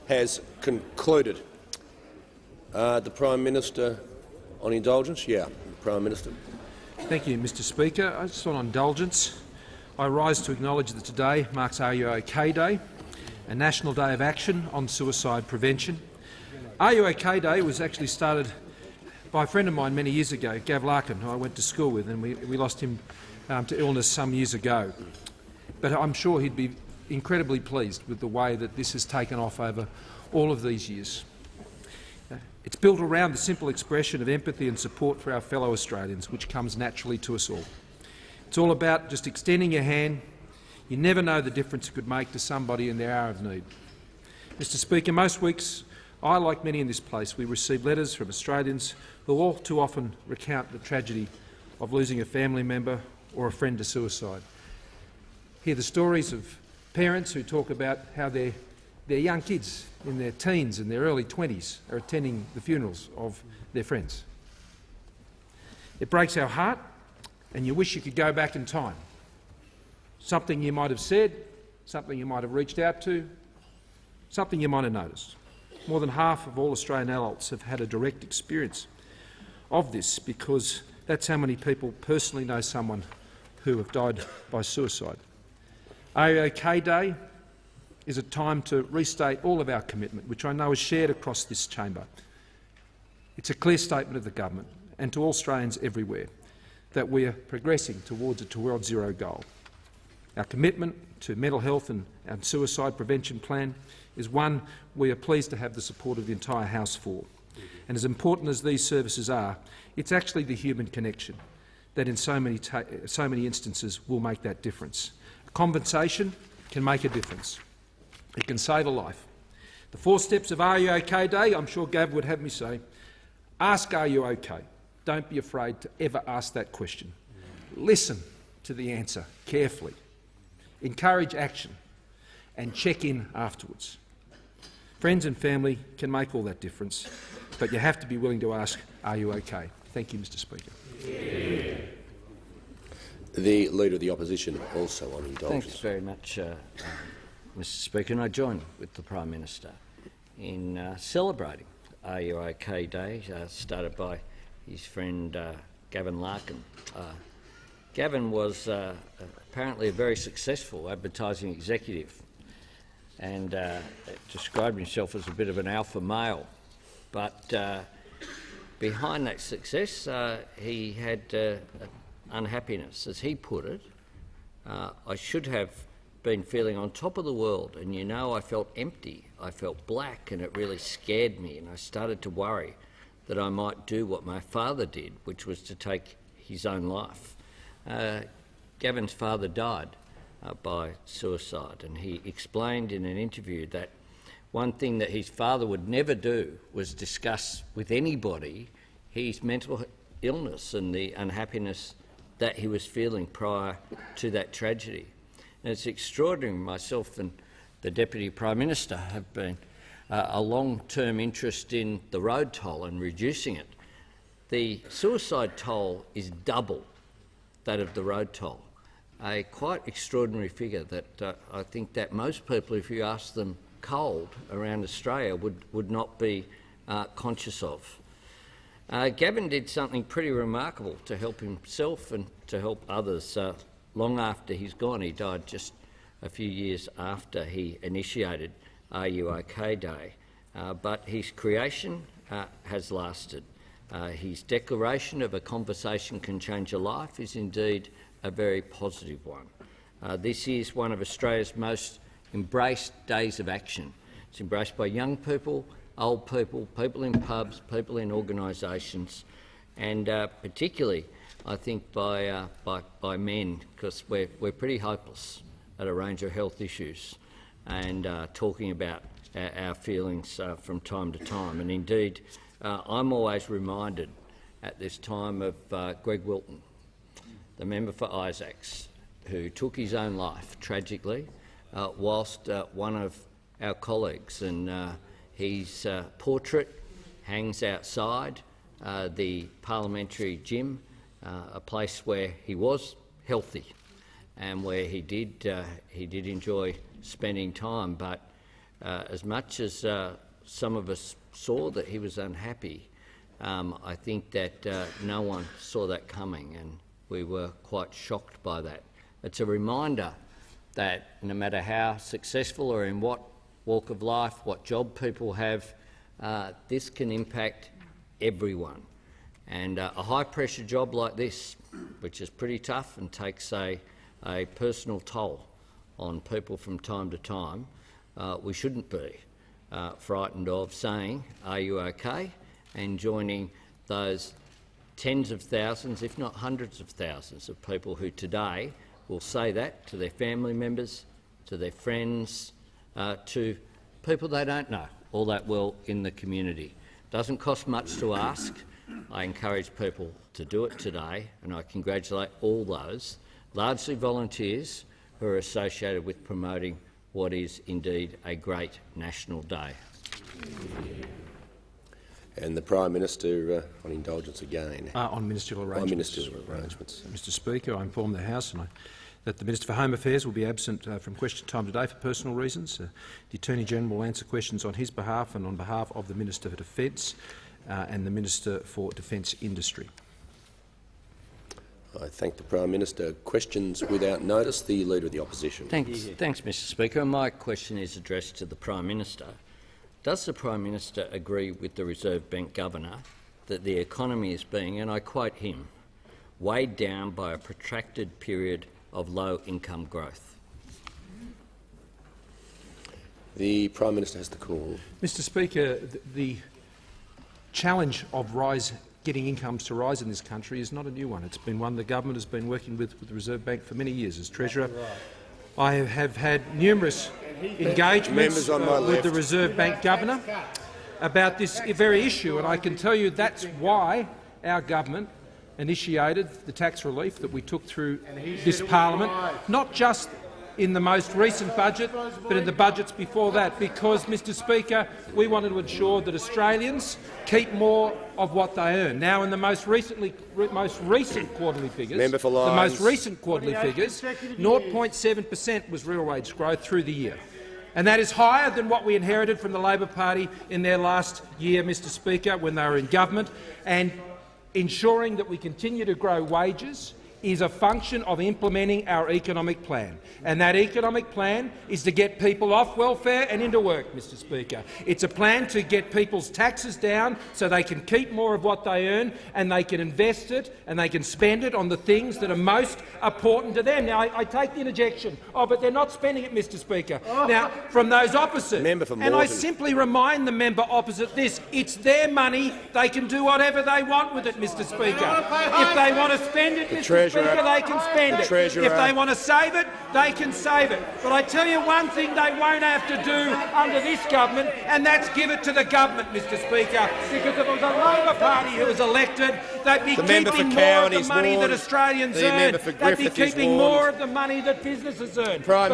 has concluded. The Prime Minister on indulgence. Yeah, Prime Minister. Thank you, Mr Speaker. Just on indulgence, I rise to acknowledge that today marks Are You OK Day, a national day of action on suicide prevention. Are You OK Day was actually started by a friend of mine many years ago, Gav Larkin, who I went to school with, and we lost him to illness some years ago. But I'm sure he'd be incredibly pleased with the way that this has taken off over all of these years. It's built around the simple expression of empathy and support for our fellow Australians, which comes naturally to us all. It's all about just extending your hand. You never know the difference it could make to somebody in their hour of need. Mr Speaker, most weeks, I, like many in this place, we receive letters from Australians who all too often recount the tragedy of losing a family member or a friend to suicide. Hear the stories of parents who talk about how their young kids in their teens and their early 20s are attending the funerals of their friends. It breaks our heart, and you wish you could go back in time. Something you might have said, something you might have reached out to, something you might have noticed. More than half of all Australian adults have had a direct experience of this, because that's how many people personally know someone who have died by suicide. Are You OK Day is a time to restate all of our commitment, which I know is shared across this chamber. It's a clear statement of the government and to all Australians everywhere that we are progressing towards a World Zero goal. Our commitment to mental health and our suicide prevention plan is one we are pleased to have the support of the entire House for. And as important as these services are, it's actually the human connection that in so many instances will make that difference. Compensation can make a difference. It can save a life. The 4 steps of Are You OK Day, I'm sure Gav would have me say, ask are you OK. Don't be afraid to ever ask that question. Listen to the answer carefully. Encourage action and check in afterwards. Friends and family can make all that difference, but you have to be willing to ask, are you OK? Thank you, Mr Speaker. Yeah. The Leader of the Opposition also on indulgence. Thanks very much, Mr Speaker, and I join with the Prime Minister in celebrating Are You OK Day, started by his friend Gavin Larkin. Gavin was apparently a very successful advertising executive and described himself as a bit of an alpha male. But behind that success, he had unhappiness, as he put it. I should have been feeling on top of the world, and I felt empty, I felt black, and it really scared me, and I started to worry that I might do what my father did, which was to take his own life. Gavin's father died by suicide, and he explained in an interview that one thing that his father would never do was discuss with anybody his mental illness and the unhappiness that he was feeling prior to that tragedy. And it's extraordinary. Myself and the Deputy Prime Minister have been a long-term interest in the road toll and reducing it. The suicide toll is double that of the road toll, a quite extraordinary figure that I think that most people, if you ask them cold around Australia, would not be conscious of. Gavin did something pretty remarkable to help himself and to help others. Long after he's gone, he died just a few years after he initiated Are You OK Day, but his creation has lasted. His declaration of a conversation can change a life is indeed a very positive one. This is one of Australia's most embraced days of action. It's embraced by young people, old people, people in pubs, people in organisations, and particularly, I think, by men, because we're pretty hopeless at a range of health issues and talking about our feelings from time to time. And indeed, I'm always reminded at this time of Greg Wilton, the member for Isaacs, who took his own life tragically whilst one of our colleagues, and his portrait hangs outside the parliamentary gym, a place where he was healthy and where he did enjoy spending time. But As much as some of us saw that he was unhappy, I think that no one saw that coming, and we were quite shocked by that. It's a reminder that no matter how successful or in what walk of life, what job people have, this can impact everyone. And a high-pressure job like this, which is pretty tough and takes a personal toll on people from time to time, we shouldn't be frightened of saying, "Are you okay?" and joining those tens of thousands, if not hundreds of thousands of people who today will say that to their family members, to their friends, to people they don't know all that well in the community. Doesn't cost much to ask. I encourage people to do it today, and I congratulate all those, largely volunteers, who are associated with promoting what is indeed a great national day. And the Prime Minister on indulgence again. On ministerial arrangements. On ministerial arrangements. Mr Speaker, I inform the House that the Minister for Home Affairs will be absent from question time today for personal reasons. The Attorney-General will answer questions on his behalf and on behalf of the Minister for Defence and the Minister for Defence Industry. I thank the Prime Minister. Questions without notice. The Leader of the Opposition. Thanks, Mr Speaker. My question is addressed to the Prime Minister. Does the Prime Minister agree with the Reserve Bank Governor that the economy is being, and I quote him, weighed down by a protracted period of low-income growth? The Prime Minister has the call. Mr Speaker, the challenge of getting incomes to rise in this country is not a new one. It's been one the government has been working with the Reserve Bank for many years. As Treasurer, I have had numerous engagements with the Reserve Bank Governor about this very issue, and I can tell you that's why our government initiated the tax relief that we took through this parliament, not just in the most recent budget, but in the budgets before that, because, Mr Speaker, we wanted to ensure that Australians keep more of what they earn. Now, in the most recent quarterly figures, 0.7% was real wage growth through the year. And that is higher than what we inherited from the Labor Party in their last year, Mr Speaker, when they were in government. And ensuring that we continue to grow wages is a function of implementing our economic plan. And that economic plan is to get people off welfare and into work, Mr Speaker. It's a plan to get people's taxes down so they can keep more of what they earn and they can invest it and they can spend it on the things that are most important to them. Now, I take the interjection, but they're not spending it, Mr Speaker. Now, from those opposite, and I simply remind the member opposite this, it's their money. They can do whatever they want with it, Mr Speaker. If they want to spend it, Mr Speaker, they can spend it. If they want to save it, they can save it. But I tell you one thing they won't have to do under this government, and that's give it to the government, Mr Speaker, because if it was a Labor Party who was elected, they'd be keeping more of the money that Australians earn. They'd be keeping more of the money that businesses earn. Prime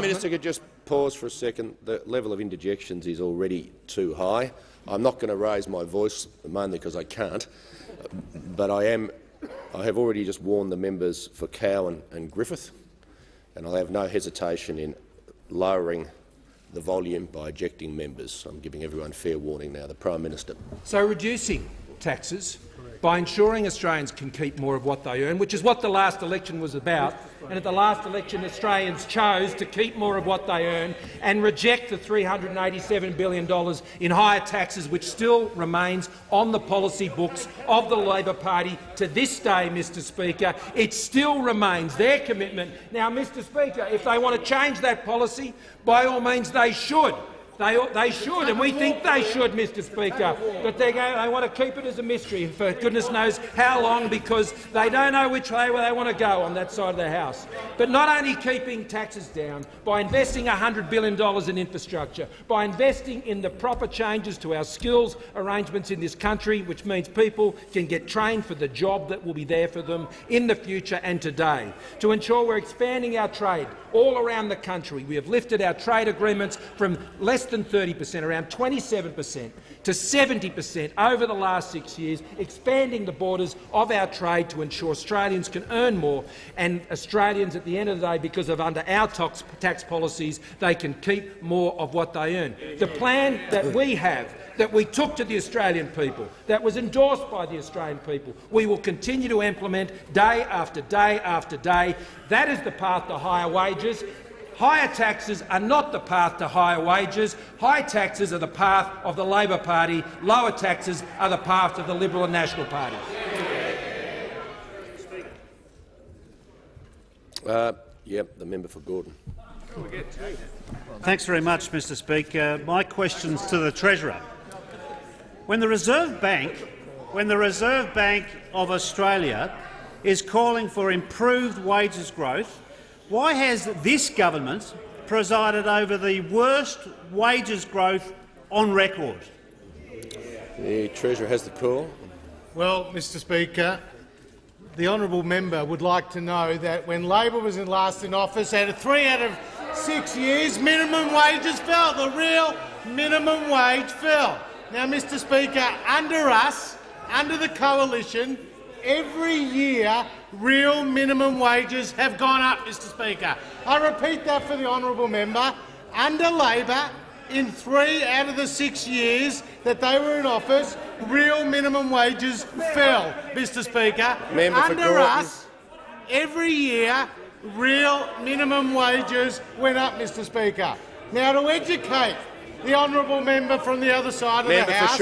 Minister could just pause for a second. The level of interjections is already too high. I'm not going to raise my voice, mainly because I can't, but I have already just warned the members for Cowan and Griffith, and I'll have no hesitation in lowering the volume by ejecting members. I'm giving everyone fair warning now. The Prime Minister. So reducing taxes by ensuring Australians can keep more of what they earn, which is what the last election was about. And at the last election, Australians chose to keep more of what they earn and reject the $387 billion in higher taxes, which still remains on the policy books of the Labor Party to this day, Mr Speaker. It still remains their commitment. Now, Mr Speaker, if they want to change that policy, by all means they should. They should, and we think they should, Mr Speaker, but they want to keep it as a mystery for goodness knows how long, because they don't know which way they want to go on that side of the House. But not only keeping taxes down, by investing $100 billion in infrastructure, by investing in the proper changes to our skills arrangements in this country, which means people can get trained for the job that will be there for them in the future and today, to ensure we're expanding our trade all around the country. We have lifted our trade agreements from less than 30%, around 27% to 70% over the last 6 years, expanding the borders of our trade to ensure Australians can earn more, and Australians at the end of the day, because of under our tax policies, they can keep more of what they earn. The plan that we have, that we took to the Australian people, that was endorsed by the Australian people, we will continue to implement day after day after day. That is the path to higher wages. Higher taxes are not the path to higher wages. High taxes are the path of the Labor Party. Lower taxes are the path of the Liberal and National Party. The member for Gordon. Thanks very much, Mr Speaker. My question's to the Treasurer. When the Reserve Bank of Australia is calling for improved wages growth, why has this government presided over the worst wages growth on record? The Treasurer has the call. Well, Mr Speaker, the honourable member would like to know that when Labor was last in office, out of 3 out of 6 years, minimum wages fell. The real minimum wage fell. Now, Mr Speaker, under us, under the coalition, every year real minimum wages have gone up, Mr Speaker. I repeat that for the honourable member. Under Labor, in 3 out of the 6 years that they were in office, real minimum wages fell, Mr Speaker. Under us, every year real minimum wages went up, Mr Speaker. Now, to educate the honourable member from the other side of the House,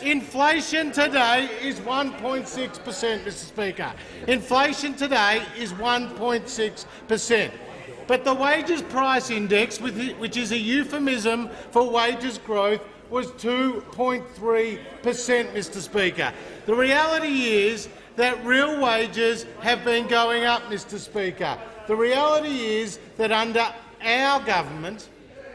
inflation today is 1.6%, Mr Speaker. Inflation today is 1.6%. But the wages price index, which is a euphemism for wages growth, was 2.3%, Mr Speaker. The reality is that real wages have been going up, Mr Speaker. The reality is that under our government,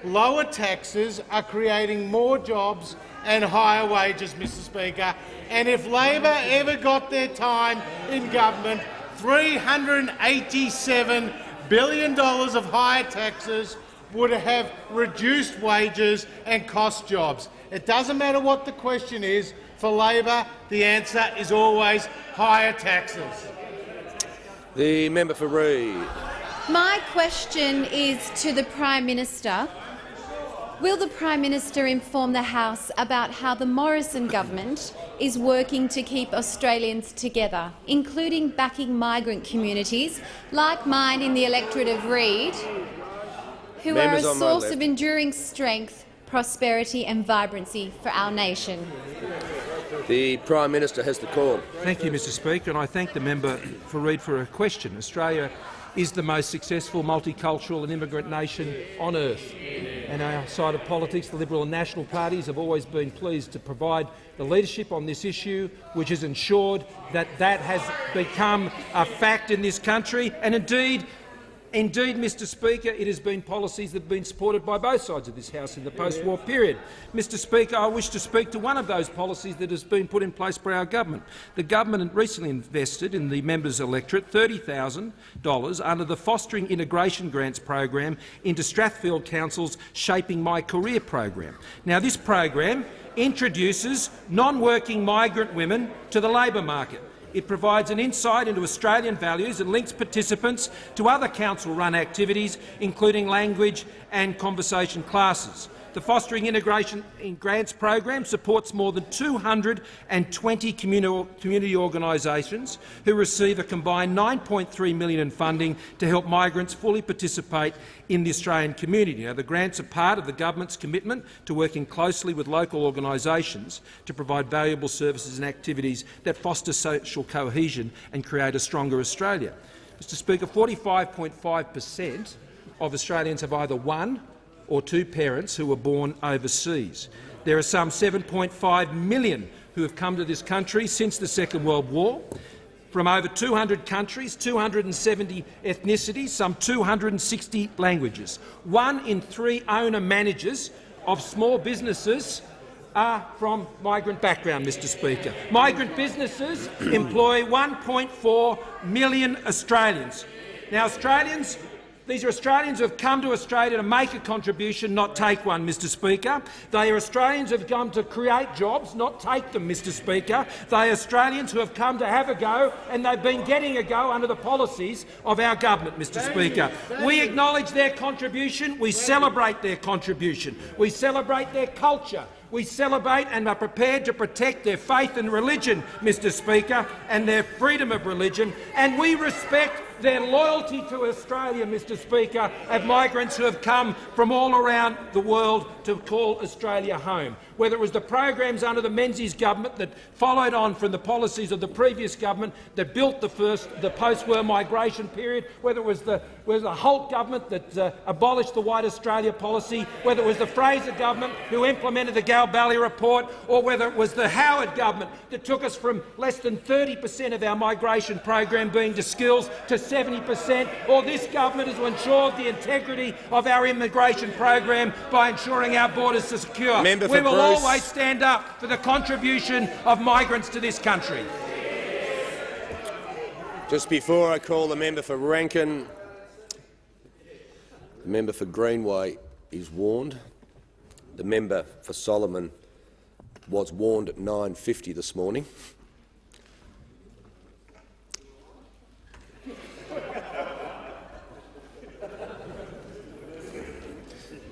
lower taxes are creating more jobs and higher wages, Mr Speaker. And if Labor ever got their time in government, $387 billion of higher taxes would have reduced wages and cost jobs. It doesn't matter what the question is. For Labor, the answer is always higher taxes. The member for Reid. My question is to the Prime Minister. Will the Prime Minister inform the House about how the Morrison government is working to keep Australians together, including backing migrant communities like mine in the electorate of Reid, who are a source of enduring strength, prosperity and vibrancy for our nation? The Prime Minister has the call. Thank you, Mr Speaker, and I thank the member for Reid for her question. Australia is the most successful multicultural and immigrant nation on earth. And our side of politics, the Liberal and National parties, have always been pleased to provide the leadership on this issue, which has ensured that that has become a fact in this country. And indeed, Mr Speaker, it has been policies that have been supported by both sides of this House in the post-war period. Mr Speaker, I wish to speak to one of those policies that has been put in place by our government. The government recently invested in the members' electorate $30,000 under the Fostering Integration Grants program into Strathfield Council's Shaping My Career program. Now, this program introduces non-working migrant women to the labour market. It provides an insight into Australian values and links participants to other council-run activities, including language and conversation classes. The Fostering Integration Grants program supports more than 220 community organisations who receive a combined $9.3 million in funding to help migrants fully participate in the Australian community. Now, the grants are part of the government's commitment to working closely with local organisations to provide valuable services and activities that foster social cohesion and create a stronger Australia. Mr Speaker, 45.5% of Australians have either one or two parents who were born overseas. There are some 7.5 million who have come to this country since the Second World War, from over 200 countries, 270 ethnicities, some 260 languages. 1 in 3 owner-managers of small businesses are from migrant background, Mr Speaker. Migrant businesses employ 1.4 million Australians. Now, Australians These are Australians who have come to Australia to make a contribution, not take one, Mr Speaker. They are Australians who have come to create jobs, not take them, Mr Speaker. They are Australians who have come to have a go, and they've been getting a go under the policies of our government, Mr Speaker. We acknowledge their contribution. We celebrate their contribution. We celebrate their culture. We celebrate and are prepared to protect their faith and religion, Mr Speaker, and their freedom of religion, and we respect their loyalty to Australia, Mr Speaker, of migrants who have come from all around the world to call Australia home. Whether it was the programs under the Menzies government that followed on from the policies of the previous government that built the post-war migration period, whether it was the Holt government that abolished the White Australia policy, whether it was the Fraser government who implemented the Galbally report, or whether it was the Howard government that took us from less than 30% of our migration program being to skills to 70%, or this government has ensured the integrity of our immigration program by ensuring our borders are secure. We will always stand up for the contribution of migrants to this country. Just before I call the member for Rankin, the member for Greenway is warned. The member for Solomon was warned at 9:50 this morning.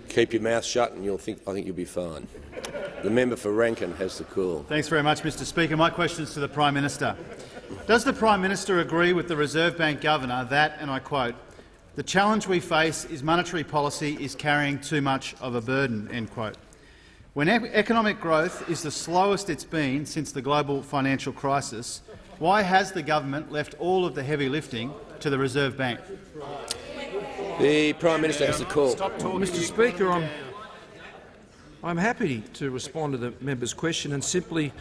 Keep your mouth shut and I think you'll be fine. The member for Rankin has the call. Thanks very much, Mr Speaker. My question is to the Prime Minister. Does the Prime Minister agree with the Reserve Bank Governor that, and I quote, "The challenge we face is monetary policy is carrying too much of a burden," end quote. When economic growth is the slowest it's been since the global financial crisis, why has the government left all of the heavy lifting to the Reserve Bank? The Prime Minister has the call. Mr Speaker, I'm happy to respond to the member's question and simply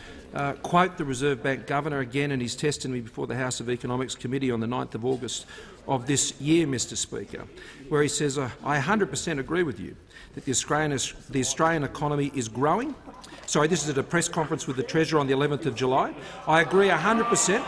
quote the Reserve Bank Governor again in his testimony before the House of Economics Committee on the 9th of August of this year, Mr Speaker, where he says, "I 100% agree with you that the Australian economy is growing." Sorry, this is at a press conference with the Treasurer on the 11th of July. I agree 100%.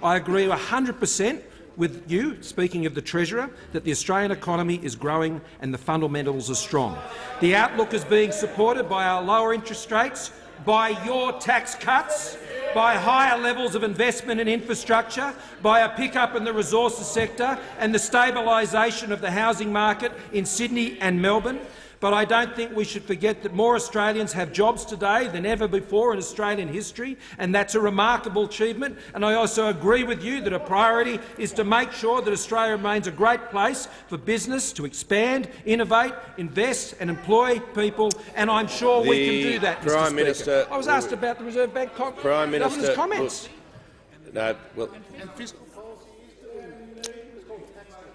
I agree 100% with you, speaking of the Treasurer, that the Australian economy is growing and the fundamentals are strong. The outlook is being supported by our lower interest rates, by your tax cuts, by higher levels of investment in infrastructure, by a pickup in the resources sector and the stabilisation of the housing market in Sydney and Melbourne. But I don't think we should forget that more Australians have jobs today than ever before in Australian history, and that's a remarkable achievement. And I also agree with you that a priority is to make sure that Australia remains a great place for business to expand, innovate, invest and employ people, and I'm sure we can do that, Mr. Speaker. I was asked about the Reserve Bank Governor's comments.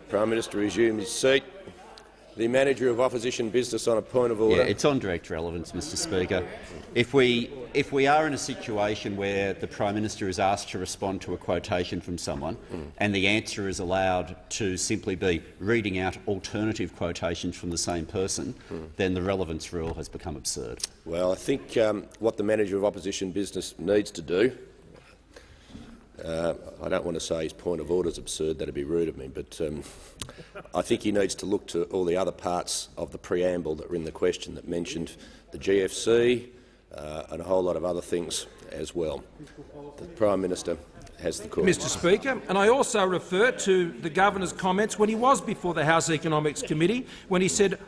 Prime Minister resumes his seat. The Manager of Opposition Business on a point of order. Yeah, it's on direct relevance, Mr Speaker. If we are in a situation where the Prime Minister is asked to respond to a quotation from someone and the answer is allowed to simply be reading out alternative quotations from the same person, then the relevance rule has become absurd. Well, I think what the Manager of Opposition Business needs to do, I don't want to say his point of order is absurd, that would be rude of me, but I think he needs to look to all the other parts of the preamble that were in the question that mentioned the GFC and a whole lot of other things as well. The Prime Minister has the call. Mr Speaker, and I also refer to the Governor's comments when he was before the House Economics Committee, when he said,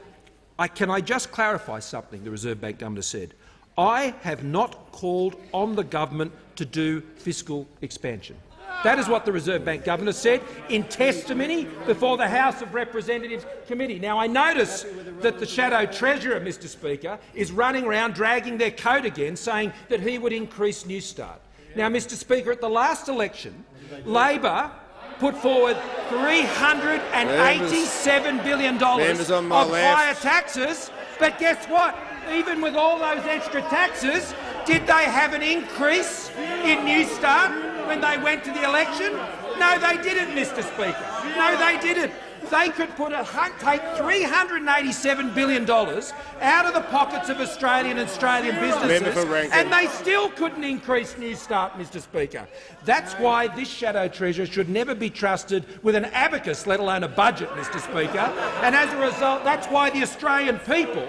"Can I just clarify something?" the Reserve Bank Governor said, "I have not called on the government to do fiscal expansion." That is what the Reserve Bank Governor said in testimony before the House of Representatives Committee. Now, I notice that the Shadow Treasurer, Mr Speaker, is running around dragging their coat again, saying that he would increase New Start. Now, Mr Speaker, at the last election, Labor put forward $387 billion of higher taxes, but guess what? Even with all those extra taxes, did they have an increase in New Start when they went to the election? No, they didn't, Mr Speaker. No, they didn't. they could take $387 billion out of the pockets of Australian businesses, and they still couldn't increase New Start, Mr Speaker. That's why this shadow treasurer should never be trusted with an abacus, let alone a budget, Mr Speaker. And as a result, that's why the Australian people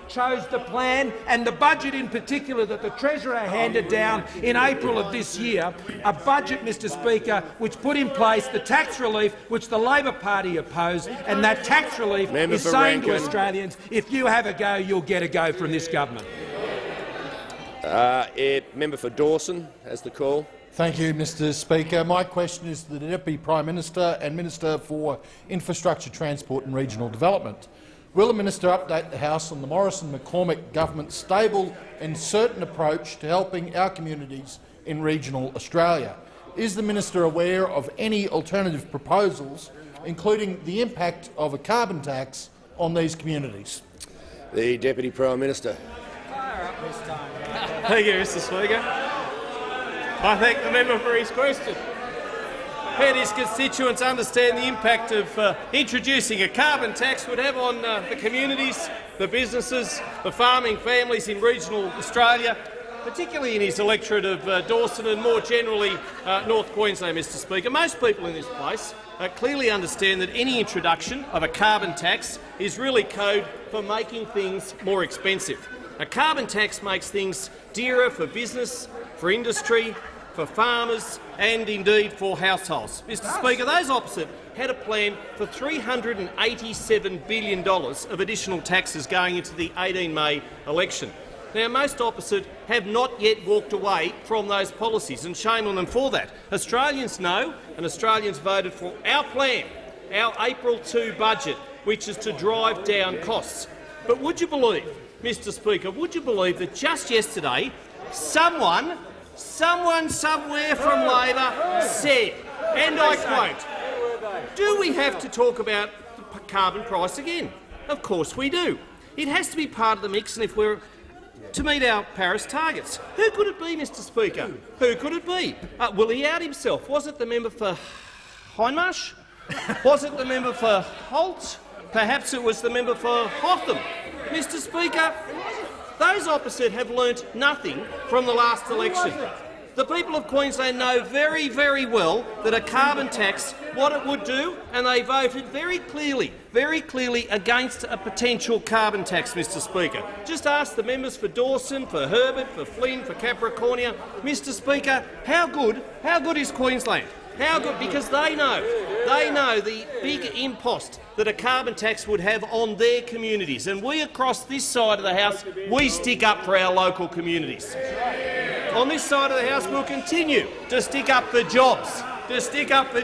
chose the plan and the budget in particular that the Treasurer handed down in April of this year, a budget, Mr Speaker, which put in place the tax relief which the Labor Party opposed, and that tax relief is saying to Australians, if you have a go, you'll get a go from this government. Member for Dawson has the call. Thank you, Mr Speaker. My question is to the Deputy Prime Minister and Minister for Infrastructure, Transport and Regional Development. Will the Minister update the House on the Morrison-McCormick government's stable and certain approach to helping our communities in regional Australia? Is the Minister aware of any alternative proposals, including the impact of a carbon tax on these communities? The Deputy Prime Minister. Thank you, Mr Speaker. I thank the member for his question. And his constituents understand the impact of introducing a carbon tax would have on the communities, the businesses, the farming families in regional Australia, particularly in his electorate of Dawson and more generally North Queensland, Mr Speaker. Most people in this place clearly understand that any introduction of a carbon tax is really code for making things more expensive. A carbon tax makes things dearer for business, for industry, for farmers and indeed for households. Mr Speaker, those opposite had a plan for $387 billion of additional taxes going into the 18 May election. Now, most opposite have not yet walked away from those policies, and shame on them for that. Australians know, and Australians voted for our plan, our April 2 budget, which is to drive down costs. But would you believe, Mr Speaker, would you believe that just yesterday someone somewhere from Labor said, and I quote, "Do we have to talk about the carbon price again?" Of course we do. It has to be part of the mix, and if we're to meet our Paris targets. Who could it be, Mr Speaker? Who could it be? Will he out himself? Was it the member for Hindmarsh? Was it the member for Holt? Perhaps it was the member for Hotham. Mr Speaker, those opposite have learnt nothing from the last election. The people of Queensland know very, very well that a carbon tax, what it would do, and they voted very clearly against a potential carbon tax, Mr Speaker. Just ask the members for Dawson, for Herbert, for Flynn, for Capricornia. Mr Speaker, how good is Queensland? How good? Because they know the big impost that a carbon tax would have on their communities. And we across this side of the House, we stick up for our local communities. On this side of the House, we'll continue to stick up for jobs, to stick up for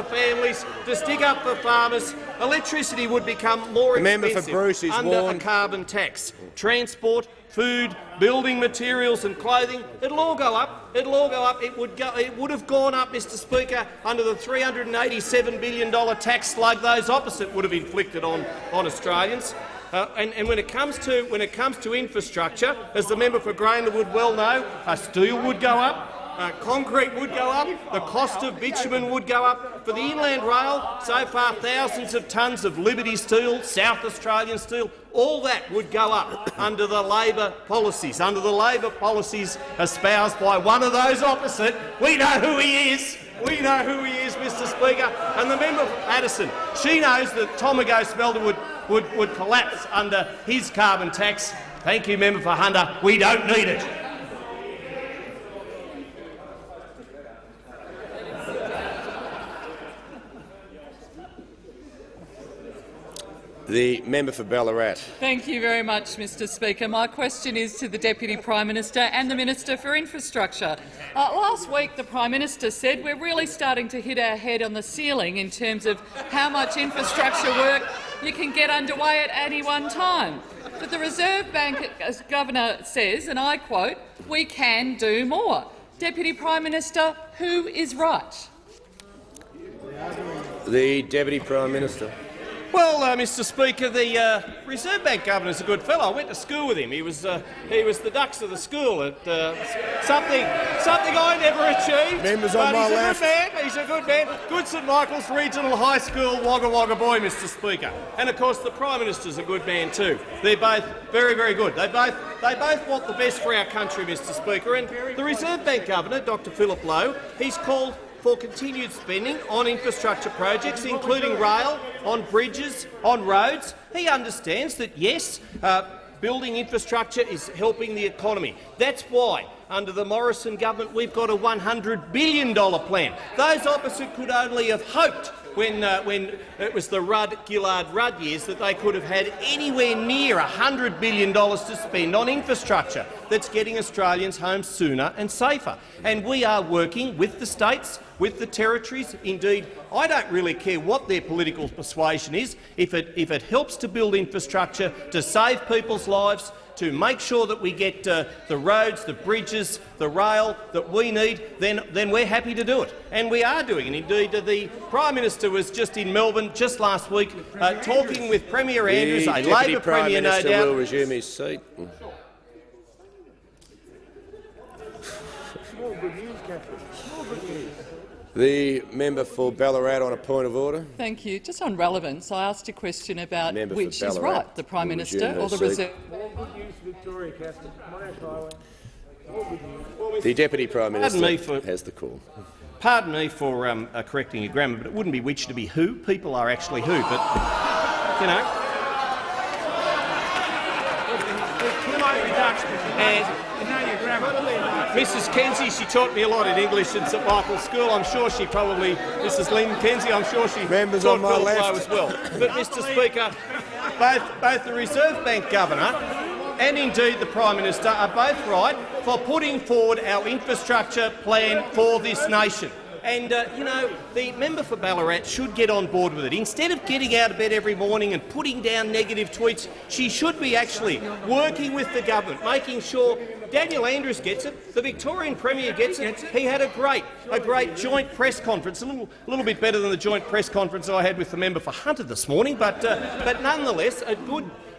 families, to stick up for farmers. Electricity would become more expensive under a carbon tax. Transport, food, building materials and clothing, it'll all go up. It would have gone up, Mr Speaker, under the $387 billion tax slug those opposite would have inflicted on Australians. And when it comes to infrastructure, as the member for Grainler would well know, steel would go up. Concrete would go up, the cost of bitumen would go up. For the inland rail, so far thousands of tonnes of Liberty steel, South Australian steel, all that would go up under the Labor policies, espoused by one of those opposite. We know who he is. Mr Speaker. And the member for Addison, she knows that Tomago smelter would collapse under his carbon tax. Thank you, member for Hunter. We don't need it. The member for Ballarat. Thank you very much, Mr Speaker. My question is to the Deputy Prime Minister and the Minister for Infrastructure. Last week the Prime Minister said we're really starting to hit our head on the ceiling in terms of how much infrastructure work you can get underway at any one time. But the Reserve Bank Governor says, and I quote, "We can do more." Deputy Prime Minister, who is right? The Deputy Prime Minister. Well, Mr Speaker, the Reserve Bank Governor's a good fellow. I went to school with him. He was the dux of the school at something I never achieved. Members but on my he's left. A good man. He's a good man. Good St Michael's Regional High School, Wagga Wagga boy, Mr Speaker. And of course, the Prime Minister's a good man too. They're both very, very good. They both want the best for our country, Mr Speaker. And the Reserve Bank Governor, Dr Philip Lowe, he's called for continued spending on infrastructure projects, including rail, on bridges, on roads. He understands that, yes, building infrastructure is helping the economy. That's why, under the Morrison government, we've got a $100 billion plan. Those opposite could only have hoped when it was the Gillard-Rudd years that they could have had anywhere near $100 billion to spend on infrastructure that's getting Australians home sooner and safer. And we are working with the states, with the territories. Indeed, I don't really care what their political persuasion is. If it helps to build infrastructure to save people's lives, to make sure that we get the roads, the bridges, the rail that we need, then we're happy to do it. And we are doing it. Indeed, the Prime Minister was just in Melbourne just last week talking with Premier Andrews, a Labor Premier, no doubt. The Deputy Prime Minister will resume his seat. The member for Ballarat on a point of order. Thank you. Just on relevance, I asked a question about Member which for is Ballarat right, the Prime will Minister resume or her the seat. Reserve. The Deputy Prime Minister has the call. Pardon me for correcting your grammar, but it wouldn't be which to be who. People are actually who, but, you know. And Mrs Kenzie, she taught me a lot in English in St Michael's School. I'm sure she probably, Mrs Lynn Kenzie, I'm sure she Members taught on my Phil left. Lowe as well. But, Mr Speaker, both the Reserve Bank Governor and indeed the Prime Minister are both right for putting forward our infrastructure plan for this nation. And, you know, the member for Ballarat should get on board with it. Instead of getting out of bed every morning and putting down negative tweets, she should be actually working with the government, making sure Daniel Andrews gets it, the Victorian Premier gets it. He had a great joint press conference, a little bit better than the joint press conference I had with the member for Hunter this morning, but nonetheless a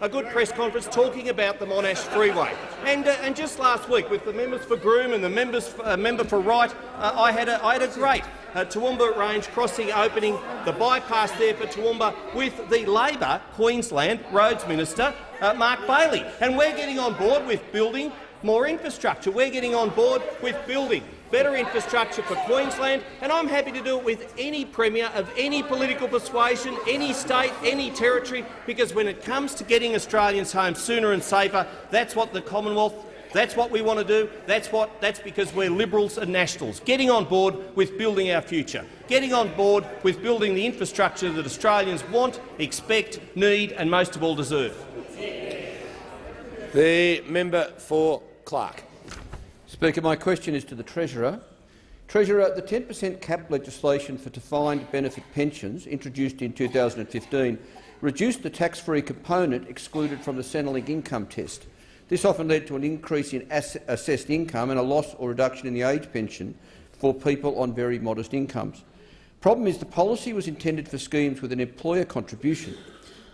good press conference talking about the Monash Freeway. And just last week, with the members for GROOM and the member for Wright, I had a great Toowoomba Range crossing opening, the bypass there for Toowoomba, with the Labor Queensland Roads Minister, Mark Bailey. And we're getting on board with building more infrastructure. We're getting on board with building better infrastructure for Queensland, and I'm happy to do it with any Premier of any political persuasion, any state, any territory, because when it comes to getting Australians home sooner and safer, that's what the Commonwealth, that's what we want to do, that's because we're Liberals and Nationals. Getting on board with building our future, getting on board with building the infrastructure that Australians want, expect, need and most of all deserve. The member for Clark. Speaker, my question is to the Treasurer. Treasurer, the 10% cap legislation for defined benefit pensions, introduced in 2015, reduced the tax-free component excluded from the Centrelink income test. This often led to an increase in assessed income and a loss or reduction in the age pension for people on very modest incomes. Problem is the policy was intended for schemes with an employer contribution,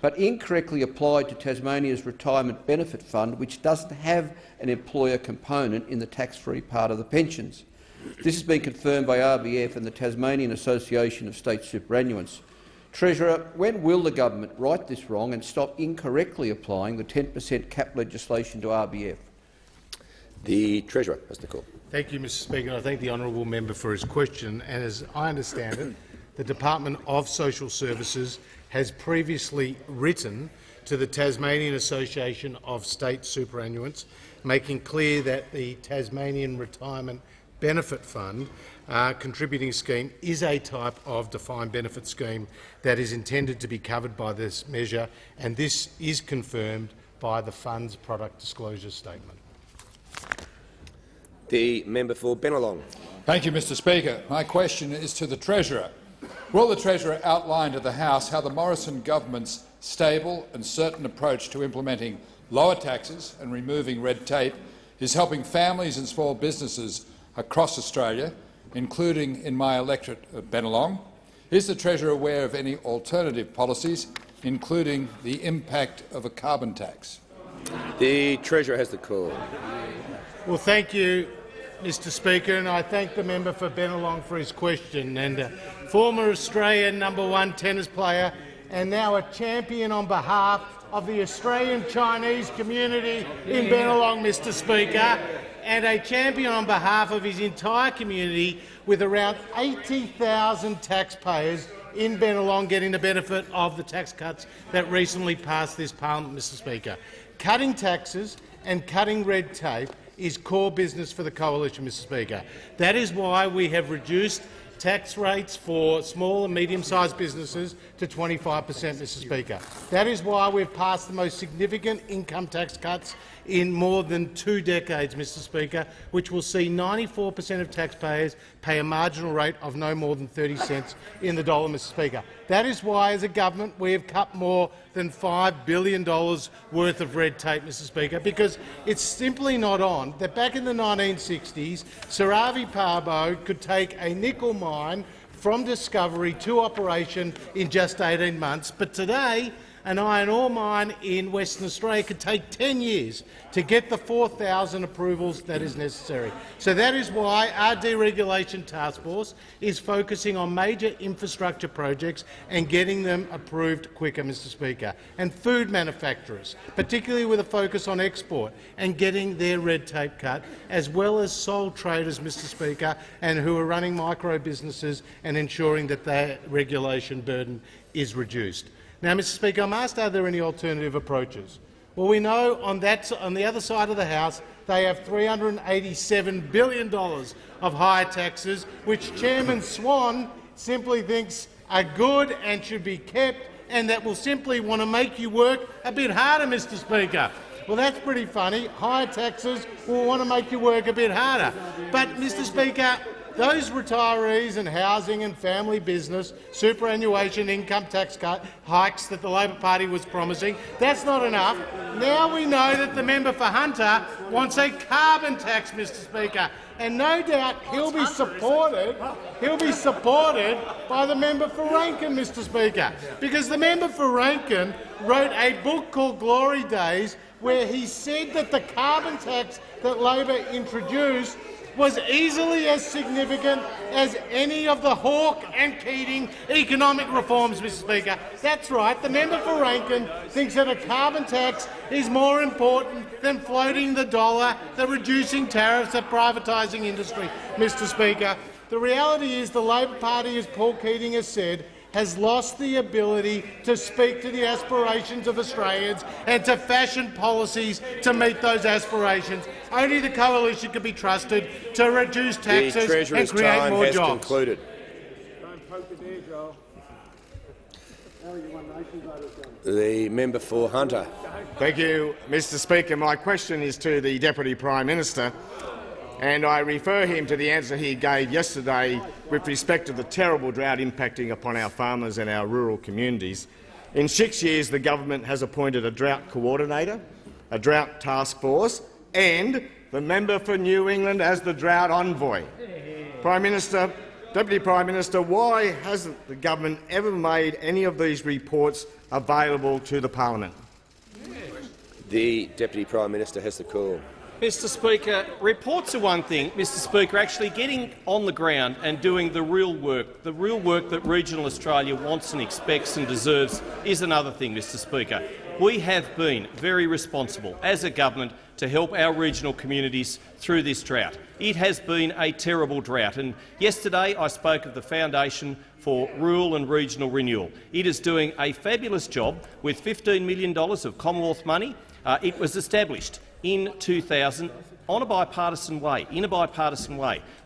but incorrectly applied to Tasmania's retirement benefit fund, which doesn't have an employer component in the tax-free part of the pensions. This has been confirmed by RBF and the Tasmanian Association of State Superannuants. Treasurer, when will the government right this wrong and stop incorrectly applying the 10% cap legislation to RBF? The Treasurer has the call. Thank you, Mr Speaker. I thank the honourable member for his question. And as I understand it, the Department of Social Services has previously written to the Tasmanian Association of State Superannuants, making clear that the Tasmanian Retirement Benefit Fund contributing scheme is a type of defined benefit scheme that is intended to be covered by this measure, and this is confirmed by the fund's product disclosure statement. The member for Bennelong. Thank you, Mr Speaker. My question is to the Treasurer. Will the Treasurer outline to the House how the Morrison government's stable and certain approach to implementing lower taxes and removing red tape is helping families and small businesses across Australia, including in my electorate of Bennelong? Is the Treasurer aware of any alternative policies including the impact of a carbon tax? The Treasurer has the call. Well, thank you, Mr Speaker, and I thank the member for Bennelong for his question. And former Australian #1 tennis player and now a champion on behalf of the Australian Chinese community in Bennelong, Mr Speaker, and a champion on behalf of his entire community, with around 80,000 taxpayers in Bennelong getting the benefit of the tax cuts that recently passed this parliament, Mr Speaker. Cutting taxes and cutting red tape is core business for the coalition, Mr Speaker. That is why we have reduced tax rates for small and medium-sized businesses to 25%, Mr Speaker. That is why we've passed the most significant income tax cuts in more than 2 decades, Mr Speaker, which will see 94% of taxpayers pay a marginal rate of no more than 30 cents in the dollar, Mr Speaker. That is why, as a government, we have cut more than $5 billion worth of red tape, Mr Speaker, because it's simply not on that back in the 1960s, Saravi Parbo could take a nickel mine from discovery to operation in just 18 months, but today an iron ore mine in Western Australia could take 10 years to get the 4,000 approvals that is necessary. So that is why our deregulation task force is focusing on major infrastructure projects and getting them approved quicker, Mr Speaker. And food manufacturers, particularly with a focus on export and getting their red tape cut, as well as sole traders, Mr Speaker, and who are running micro businesses and ensuring that their regulation burden is reduced. Now, Mr Speaker, I'm asked, are there any alternative approaches? Well, we know on the other side of the House they have $387 billion of higher taxes, which Chairman Swan simply thinks are good and should be kept, and that will simply want to make you work a bit harder, Mr Speaker. Well, that's pretty funny. Higher taxes will want to make you work a bit harder. But, Mr Speaker, those retirees and housing and family business superannuation income tax cut hikes that the Labor Party was promising, that's not enough. Now we know that the member for Hunter wants a carbon tax, Mr Speaker, and no doubt he'll be supported by the member for Rankin, Mr Speaker, because the member for Rankin wrote a book called Glory Days where he said that the carbon tax that Labor introduced was easily as significant as any of the Hawke and Keating economic reforms, Mr Speaker. That's right, the member for Rankin thinks that a carbon tax is more important than floating the dollar, than reducing tariffs, than privatising industry, Mr Speaker. The reality is the Labor Party, as Paul Keating has said, has lost the ability to speak to the aspirations of Australians and to fashion policies to meet those aspirations. Only the coalition can be trusted to reduce taxes and create more jobs. Concluded. The member for Hunter. Thank you, Mr Speaker. My question is to the Deputy Prime Minister, and I refer him to the answer he gave yesterday with respect to the terrible drought impacting upon our farmers and our rural communities. In 6 years, the government has appointed a drought coordinator, a drought task force and the member for New England as the drought envoy. Prime Minister, Deputy Prime Minister, why hasn't the government ever made any of these reports available to the parliament? The Deputy Prime Minister has the call. Mr Speaker, reports are one thing. Mr Speaker, actually getting on the ground and doing the real work that regional Australia wants and expects and deserves is another thing, Mr Speaker. We have been very responsible as a government to help our regional communities through this drought. It has been a terrible drought, and yesterday I spoke of the Foundation for Rural and Regional Renewal. It is doing a fabulous job with $15 million of Commonwealth money. It was established in 2000 in a bipartisan way,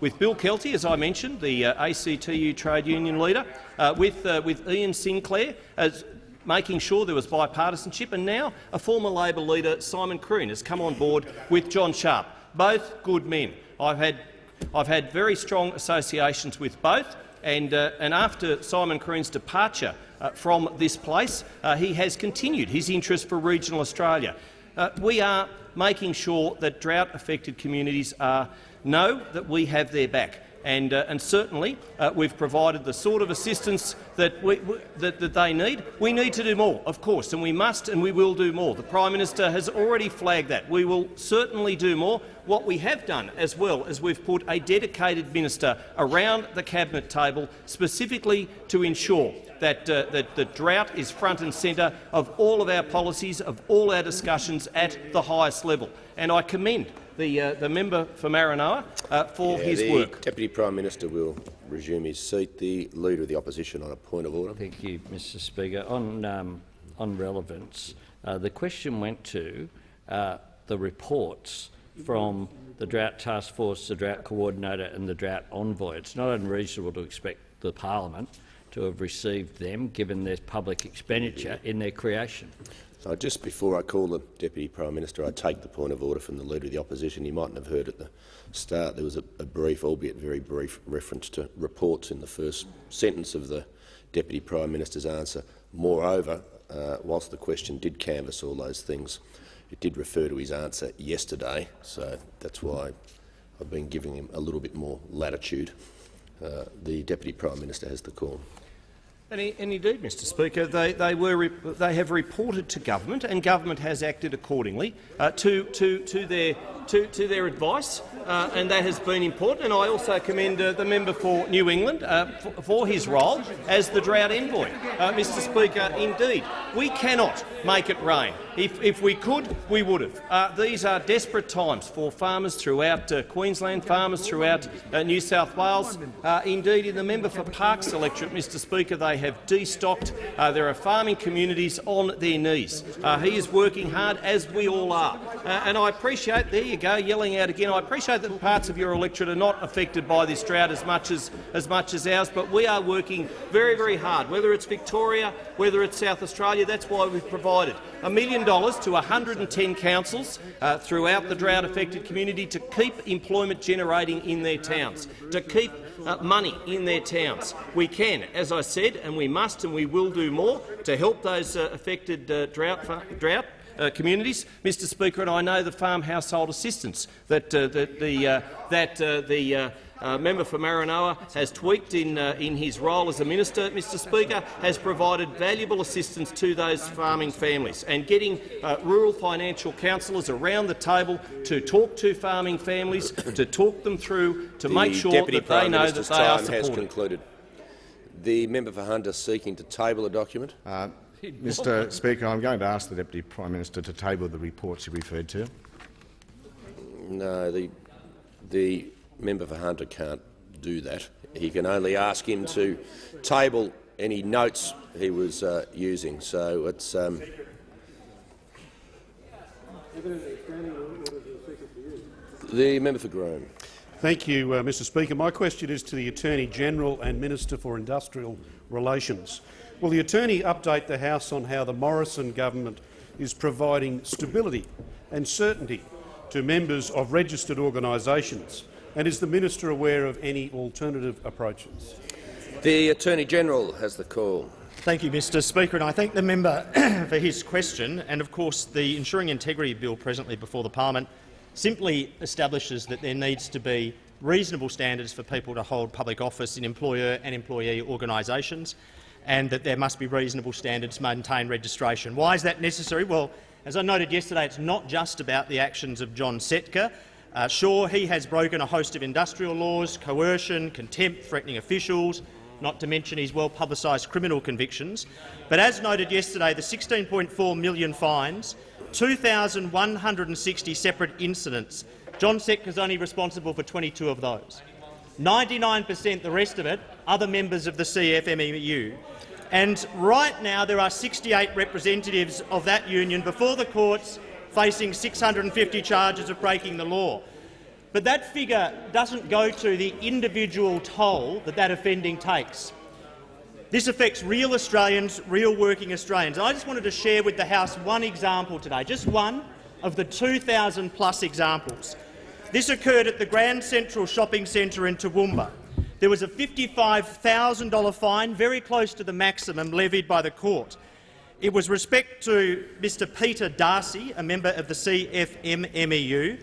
with Bill Kelty, as I mentioned, the ACTU trade union leader, with Ian Sinclair, as making sure there was bipartisanship, and now a former Labor leader, Simon Croon, has come on board with John Sharp. Both good men. I've had very strong associations with both, and after Simon Croon's departure from this place, he has continued his interest for regional Australia. We are making sure that drought-affected communities know that we have their back. And certainly we've provided the sort of assistance that that they need. We need to do more, of course, and we must and we will do more. The Prime Minister has already flagged that. We will certainly do more. What we have done as well is we've put a dedicated minister around the Cabinet table specifically to ensure that the drought is front and centre of all of our policies, of all our discussions at the highest level. And I commend the member for Maranoa for his work. The Deputy Prime Minister will resume his seat. The Leader of the Opposition on a point of order. Thank you, Mr Speaker. On relevance, the question went to the reports from the Drought Task Force, the Drought Coordinator and the Drought Envoy. It's not unreasonable to expect the Parliament to have received them, given their public expenditure in their creation. Just before I call the Deputy Prime Minister, I take the point of order from the Leader of the Opposition. You mightn't have heard at the start there was a brief, albeit very brief, reference to reports in the first sentence of the Deputy Prime Minister's answer. Moreover, whilst the question did canvass all those things, it did refer to his answer yesterday, so that's why I've been giving him a little bit more latitude. The Deputy Prime Minister has the call. And indeed, Mr Speaker, they have reported to government, and government has acted accordingly to their advice, and that has been important. And I also commend the member for New England for his role as the drought envoy. Mr Speaker, indeed, we cannot make it rain. If we could, we would have. These are desperate times for farmers throughout Queensland, farmers throughout New South Wales. Indeed, in the member for Parkes electorate, Mr Speaker, they have destocked. There are farming communities on their knees. He is working hard, as we all are. And I appreciate, there you go, yelling out again, I appreciate that parts of your electorate are not affected by this drought as much as ours, but we are working very, very hard, whether it's Victoria, whether it's South Australia. That's why we've provided $1 million to 110 councils throughout the drought-affected community to keep employment generating in their towns, to keep money in their towns. We can, as I said, and we must and we will do more to help those affected drought communities, Mr Speaker, and I know the farm household assistance that the member for Maranoa has tweaked in his role as a minister, Mr Speaker, has provided valuable assistance to those farming families, and getting rural financial counsellors around the table to talk to farming families, to talk them through, to make sure that they know that they are supported. Has concluded. The member for Hunter seeking to table a document. Mr Speaker, I'm going to ask the Deputy Prime Minister to table the reports he referred to. No, the member for Hunter can't do that. He can only ask him to table any notes he was using. So it's the member for GROOM. Thank you, Mr Speaker. My question is to the Attorney-General and Minister for Industrial Relations. Will the Attorney update the House on how the Morrison government is providing stability and certainty to members of registered organisations, and is the minister aware of any alternative approaches? The Attorney-General has the call. Thank you, Mr Speaker, and I thank the member for his question. And of course, the Ensuring Integrity Bill presently before the Parliament simply establishes that there needs to be reasonable standards for people to hold public office in employer and employee organisations, and that there must be reasonable standards to maintain registration. Why is that necessary? Well, as I noted yesterday, it's not just about the actions of John Setka. Sure, he has broken a host of industrial laws, coercion, contempt, threatening officials, not to mention his well-publicised criminal convictions. But as noted yesterday, the $16.4 million fines, 2,160 separate incidents. John Setka is only responsible for 22 of those. 99%, the rest of it, other members of the CFMEU. And right now there are 68 representatives of that union before the courts facing 650 charges of breaking the law. But that figure doesn't go to the individual toll that offending takes. This affects real Australians, real working Australians. And I just wanted to share with the House one example today, just one of the 2,000+ examples. This occurred at the Grand Central Shopping Centre in Toowoomba. There was a $55,000 fine, very close to the maximum levied by the court. It was respect to Mr Peter Darcy, a member of the CFMEU.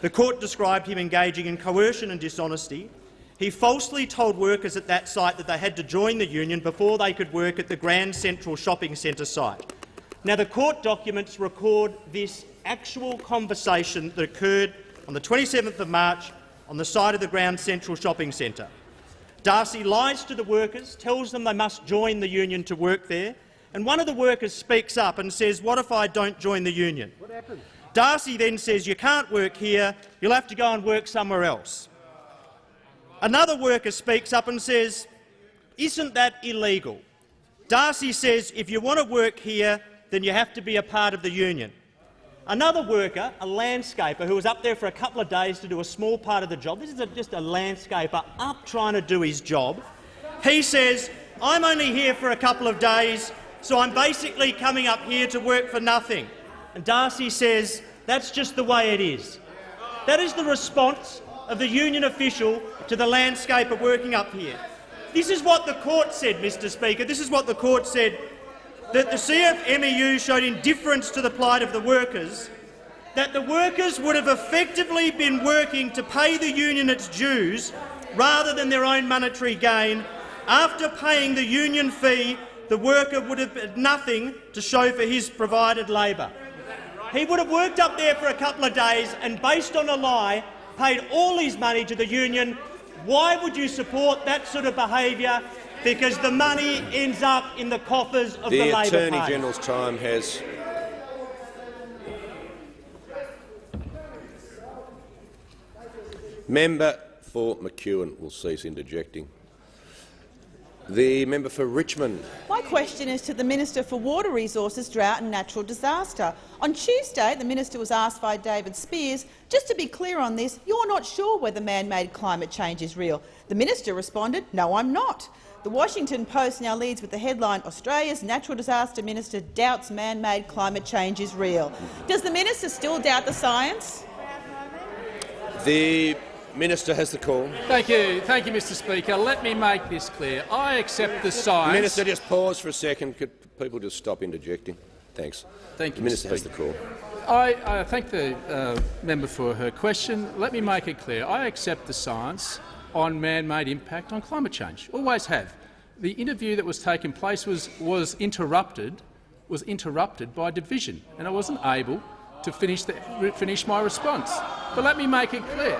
The court described him engaging in coercion and dishonesty, He falsely told workers at that site that they had to join the union before they could work at the Grand Central Shopping Centre site. Now, the court documents record this actual conversation that occurred on the 27th of March on the site of the Grand Central Shopping Centre. Darcy lies to the workers, tells them they must join the union to work there, and one of the workers speaks up and says, "What if I don't join the union?" What happened? Darcy then says, "You can't work here, you'll have to go and work somewhere else." Another worker speaks up and says, "Isn't that illegal?" Darcy says, "If you want to work here, then you have to be a part of the union." Another worker, a landscaper, who was up there for a couple of days to do a small part of the job — this is just a landscaper up trying to do his job — he says, "I'm only here for a couple of days, so I'm basically coming up here to work for nothing." And Darcy says, "That's just the way it is." That is the response of the union official to the landscaper working up here. This is what the court said, Mr Speaker. This is what the court said, that the CFMEU showed indifference to the plight of the workers, that the workers would have effectively been working to pay the union its dues rather than their own monetary gain. After paying the union fee, the worker would have had nothing to show for his provided labour. He would have worked up there for a couple of days and, based on a lie, paid all his money to the union. Why would you support that sort of behaviour? Because the money ends up in the coffers of the Labor Party. The Attorney-General's time has... Member for McEwen will cease interjecting. The member for Richmond. My question is to the Minister for Water Resources, Drought and Natural Disaster. On Tuesday, the minister was asked by David Spears, "Just to be clear on this, you're not sure whether man-made climate change is real." The minister responded, "No, I'm not." The Washington Post now leads with the headline, "Australia's Natural Disaster Minister doubts man-made climate change is real." Does the minister still doubt the science? The Minister has the call. Thank you, Mr Speaker. Let me make this clear. I accept the science. Minister, just pause for a second. Could people just stop interjecting? Thanks. Thank you, the Minister has the call. I thank the member for her question. Let me make it clear. I accept the science on man-made impact on climate change. Always have. The interview that was taking place was interrupted by division, and I wasn't able to finish my response. But let me make it clear.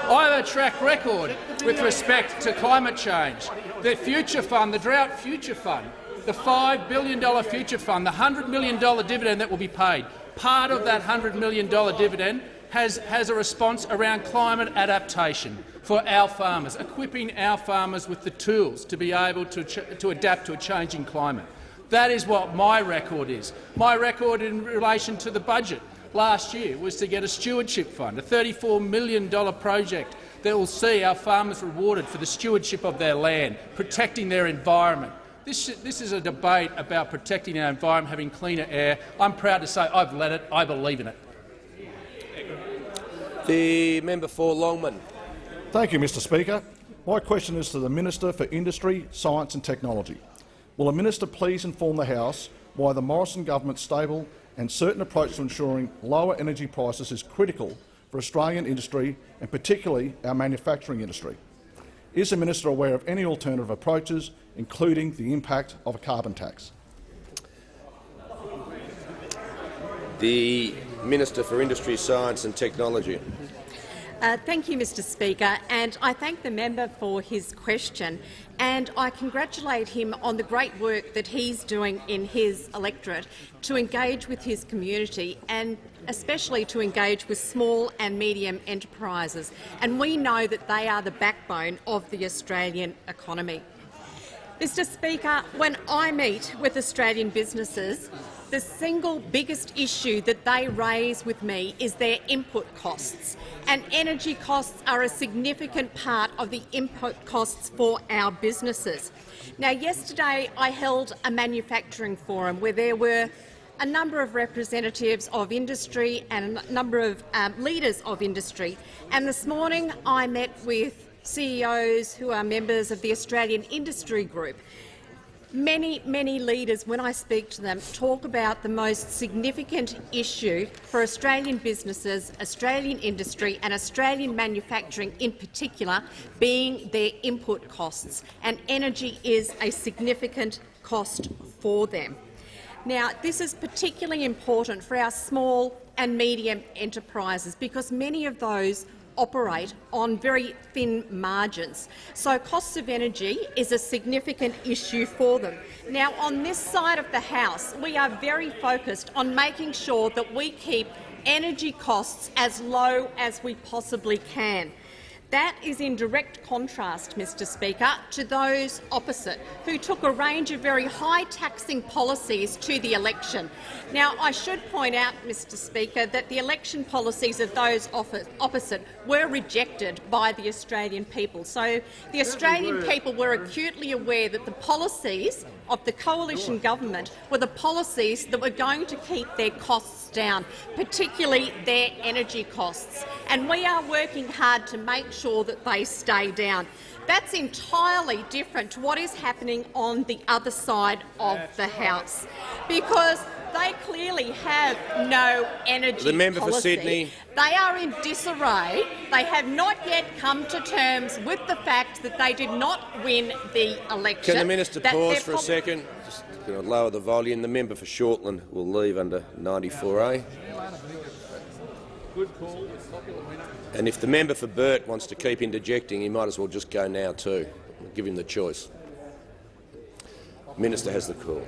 I have a track record with respect to climate change. The Future Fund, the Drought Future Fund, the $5 billion Future Fund, the $100 million dividend that will be paid, part of that $100 million dividend has a response around climate adaptation for our farmers, equipping our farmers with the tools to be able to adapt to a changing climate. That is what my record is. My record in relation to the budget last year was to get a stewardship fund, a $34 million project that will see our farmers rewarded for the stewardship of their land, protecting their environment. This is a debate about protecting our environment, having cleaner air. I'm proud to say I've led it. I believe in it. The member for Longman. Thank you, Mr Speaker. My question is to the Minister for Industry, Science and Technology. Will the minister please inform the House why the Morrison government's stable and certain approach to ensuring lower energy prices is critical for Australian industry and particularly our manufacturing industry? Is the minister aware of any alternative approaches, including the impact of a carbon tax? The Minister for Industry, Science and Technology. Thank you, Mr Speaker, and I thank the member for his question, and I congratulate him on the great work that he's doing in his electorate to engage with his community and especially to engage with small and medium enterprises. And we know that they are the backbone of the Australian economy. Mr Speaker, when I meet with Australian businesses, the single biggest issue that they raise with me is their input costs, and energy costs are a significant part of the input costs for our businesses. Now, yesterday I held a manufacturing forum where there were a number of representatives of industry and a number of leaders of industry, and this morning I met with CEOs who are members of the Australian Industry Group. Many leaders, when I speak to them, talk about the most significant issue for Australian businesses, Australian industry and Australian manufacturing in particular being their input costs, and energy is a significant cost for them. Now, this is particularly important for our small and medium enterprises because many of those operate on very thin margins. So costs of energy is a significant issue for them. Now, on this side of the House, we are very focused on making sure that we keep energy costs as low as we possibly can. That is in direct contrast, Mr Speaker, to those opposite, who took a range of very high taxing policies to the election. Now, I should point out, Mr Speaker, that the election policies of those opposite were rejected by the Australian people. So the Australian people were acutely aware that the policies of the coalition government were the policies that were going to keep their costs down, particularly their energy costs. And we are working hard to make sure that they stay down. That's entirely different to what is happening on the other side of the House, because they clearly have no energy The member policy. for Sydney. They are in disarray. They have not yet come to terms with the fact that they did not win the election. Can the minister pause for a second? Just going to lower the volume. The member for Shortland will leave under 94A. Good call. And if the member for Burt wants to keep interjecting, he might as well just go now too. We'll give him the choice. The minister has the call.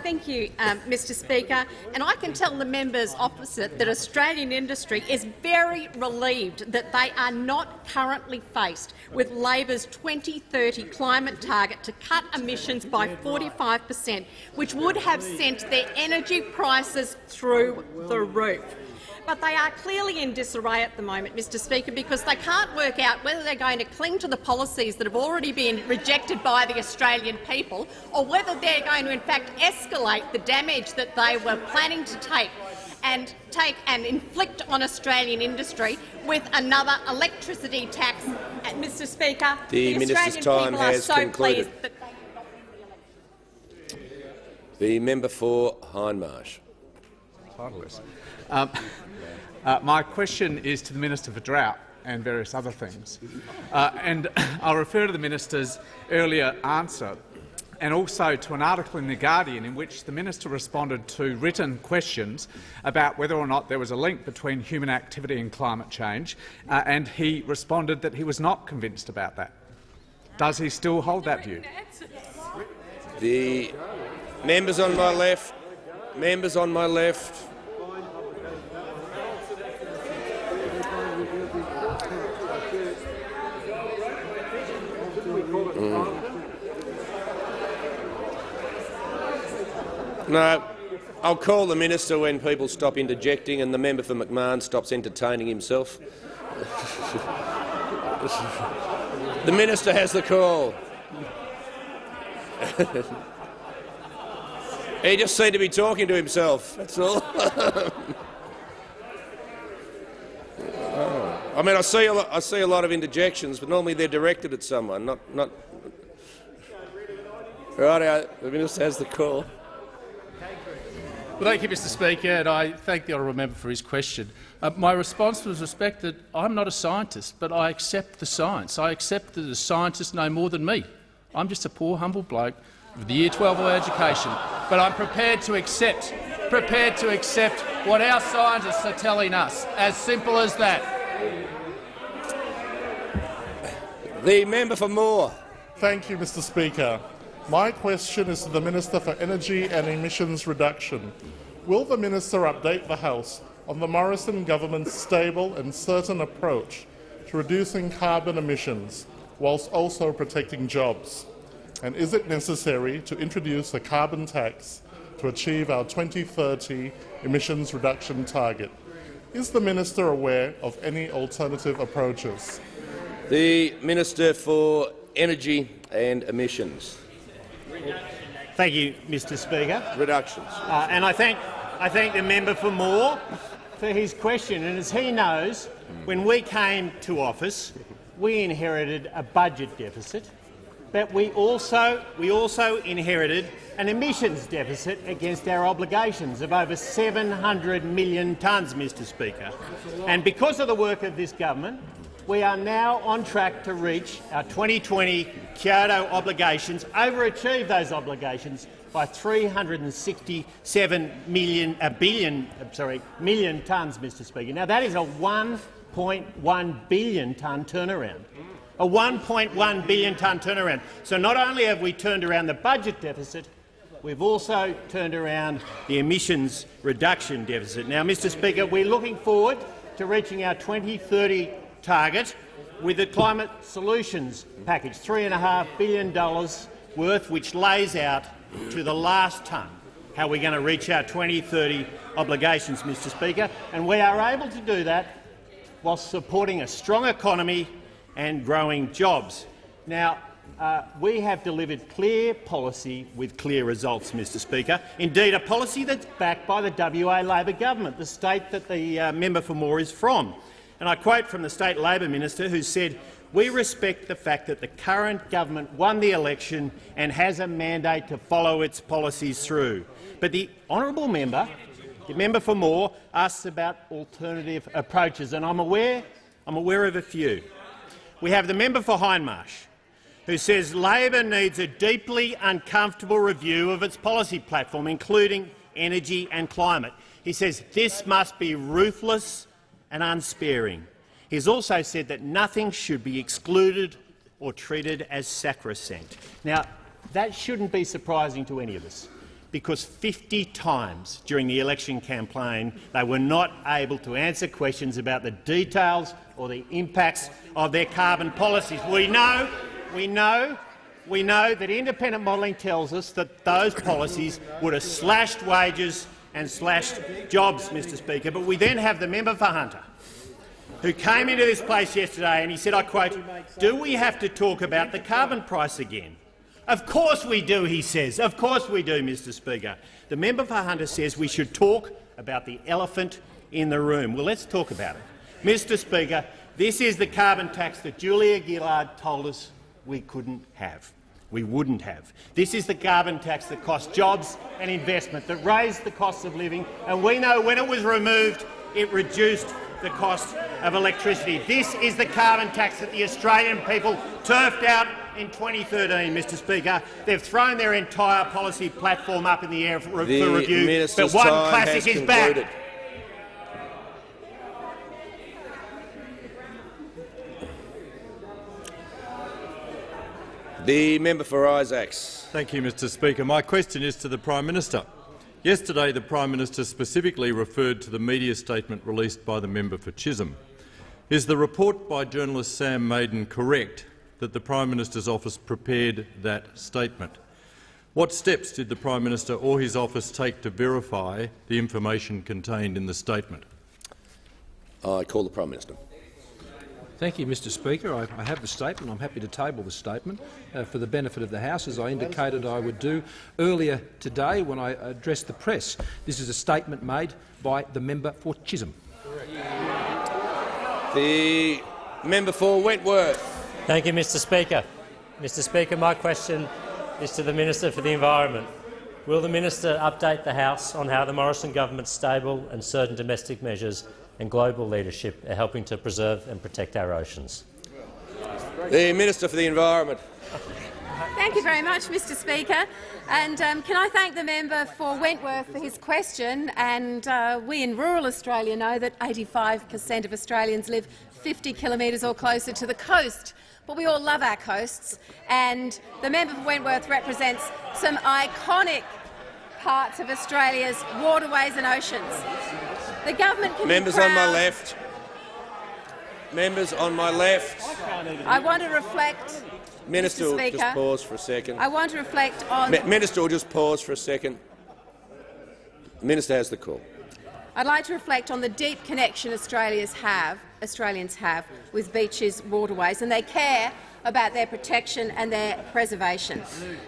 Thank you, Mr Speaker. And I can tell the members opposite that Australian industry is very relieved that they are not currently faced with Labor's 2030 climate target to cut emissions by 45%, which would have sent their energy prices through the roof. But they are clearly in disarray at the moment, Mr Speaker, because they can't work out whether they're going to cling to the policies that have already been rejected by the Australian people or whether they're going to in fact escalate the damage that they were planning to take and inflict on Australian industry with another electricity tax. Mr Speaker, The minister's Australian time people are has so concluded. pleased that they will not The member for Hindmarsh. My question is to the Minister for Drought and various other things. And I'll refer to the minister's earlier answer and also to an article in The Guardian in which the minister responded to written questions about whether or not there was a link between human activity and climate change, and he responded that he was not convinced about that. Does he still hold that view? The members on my left. Members on my left. No, I'll call the minister when people stop interjecting and the member for McMahon stops entertaining himself. The minister has the call. He just seemed to be talking to himself, that's all. I mean, I see a lot of interjections, but normally they're directed at someone, not. Right, the minister has the call. Well, thank you, Mr Speaker, and I thank the honourable member for his question. My response was respect that I'm not a scientist, but I accept the science. I accept that the scientists know more than me. I'm just a poor, humble bloke with the Year 12 education, but I'm prepared to accept what our scientists are telling us. As simple as that. The member for Moore. Thank you, Mr Speaker. My question is to the Minister for Energy and Emissions Reduction. Will the minister update the House on the Morrison government's stable and certain approach to reducing carbon emissions whilst also protecting jobs? And is it necessary to introduce a carbon tax to achieve our 2030 emissions reduction target? Is the minister aware of any alternative approaches? The Minister for Energy and Emissions. Thank you, Mr Speaker. Reductions. And I thank the member for Moore for his question. And as he knows, when we came to office, we inherited a budget deficit but we also inherited an emissions deficit against our obligations of over 700 million tonnes, Mr Speaker. And because of the work of this government, we are now on track to reach our 2020 Kyoto obligations, overachieve those obligations by 367 million tonnes, Mr Speaker. Now that is a 1.1 billion tonne turnaround. A 1.1 billion tonne turnaround. So not only have we turned around the budget deficit, we've also turned around the emissions reduction deficit. Now, Mr Speaker, we're looking forward to reaching our 2030 target with the Climate Solutions package, $3.5 billion worth, which lays out to the last tonne how we're going to reach our 2030 obligations, Mr Speaker. And we are able to do that whilst supporting a strong economy and growing jobs. Now, we have delivered clear policy with clear results, Mr Speaker. Indeed, a policy that's backed by the WA Labor government, the state that the member for Moore is from. And I quote from the State Labor Minister, who said, "We respect the fact that the current government won the election and has a mandate to follow its policies through." But the honourable member, the member for Moore, asks about alternative approaches, and I'm aware of a few. We have the member for Hindmarsh, who says Labor needs a deeply uncomfortable review of its policy platform, including energy and climate. He says this must be ruthless and unsparing. He's also said that nothing should be excluded or treated as sacrosanct. Now, that shouldn't be surprising to any of us, because 50 times during the election campaign they were not able to answer questions about the details or the impacts of their carbon policies. We know that independent modelling tells us that those policies would have slashed wages and slashed jobs, Mr Speaker. But we then have the member for Hunter, who came into this place yesterday and he said, I quote, "Do we have to talk about the carbon price again?" Of course we do, he says. Of course we do, Mr Speaker. The member for Hunter says we should talk about the elephant in the room. Well, let's talk about it. Mr Speaker, this is the carbon tax that Julia Gillard told us we couldn't have. We wouldn't have. This is the carbon tax that cost jobs and investment, that raised the cost of living, and we know when it was removed it reduced the cost of electricity. This is the carbon tax that the Australian people turfed out in 2013, Mr Speaker. They've thrown their entire policy platform up in the air for review, but one classic is back. The member for Isaacs. Thank you, Mr Speaker. My question is to the Prime Minister. Yesterday, the Prime Minister specifically referred to the media statement released by the member for Chisholm. Is the report by journalist Sam Maiden correct that the Prime Minister's office prepared that statement? What steps did the Prime Minister or his office take to verify the information contained in the statement? I call the Prime Minister. Thank you, Mr Speaker. I have the statement. I'm happy to table the statement for the benefit of the House, as I indicated I would do earlier today when I addressed the press. This is a statement made by the member for Chisholm. The member for Wentworth. Thank you, Mr Speaker. Mr Speaker, my question is to the Minister for the Environment. Will the minister update the House on how the Morrison government's stable and certain domestic measures and global leadership are helping to preserve and protect our oceans? The Minister for the Environment. Thank you very much, Mr Speaker. And can I thank the member for Wentworth for his question. And we in rural Australia know that 85% of Australians live 50 kilometres or closer to the coast. But we all love our coasts, and the member for Wentworth represents some iconic parts of Australia's waterways and oceans. The government can Members be proud. on my left. Members on my left. I want to reflect. Minister Mr. will Speaker, just pause for a second. I want to reflect on. Minister will just pause for a second. Minister has the call. I'd like to reflect on the deep connection Australians have with beaches, waterways, and they care about their protection and their preservation.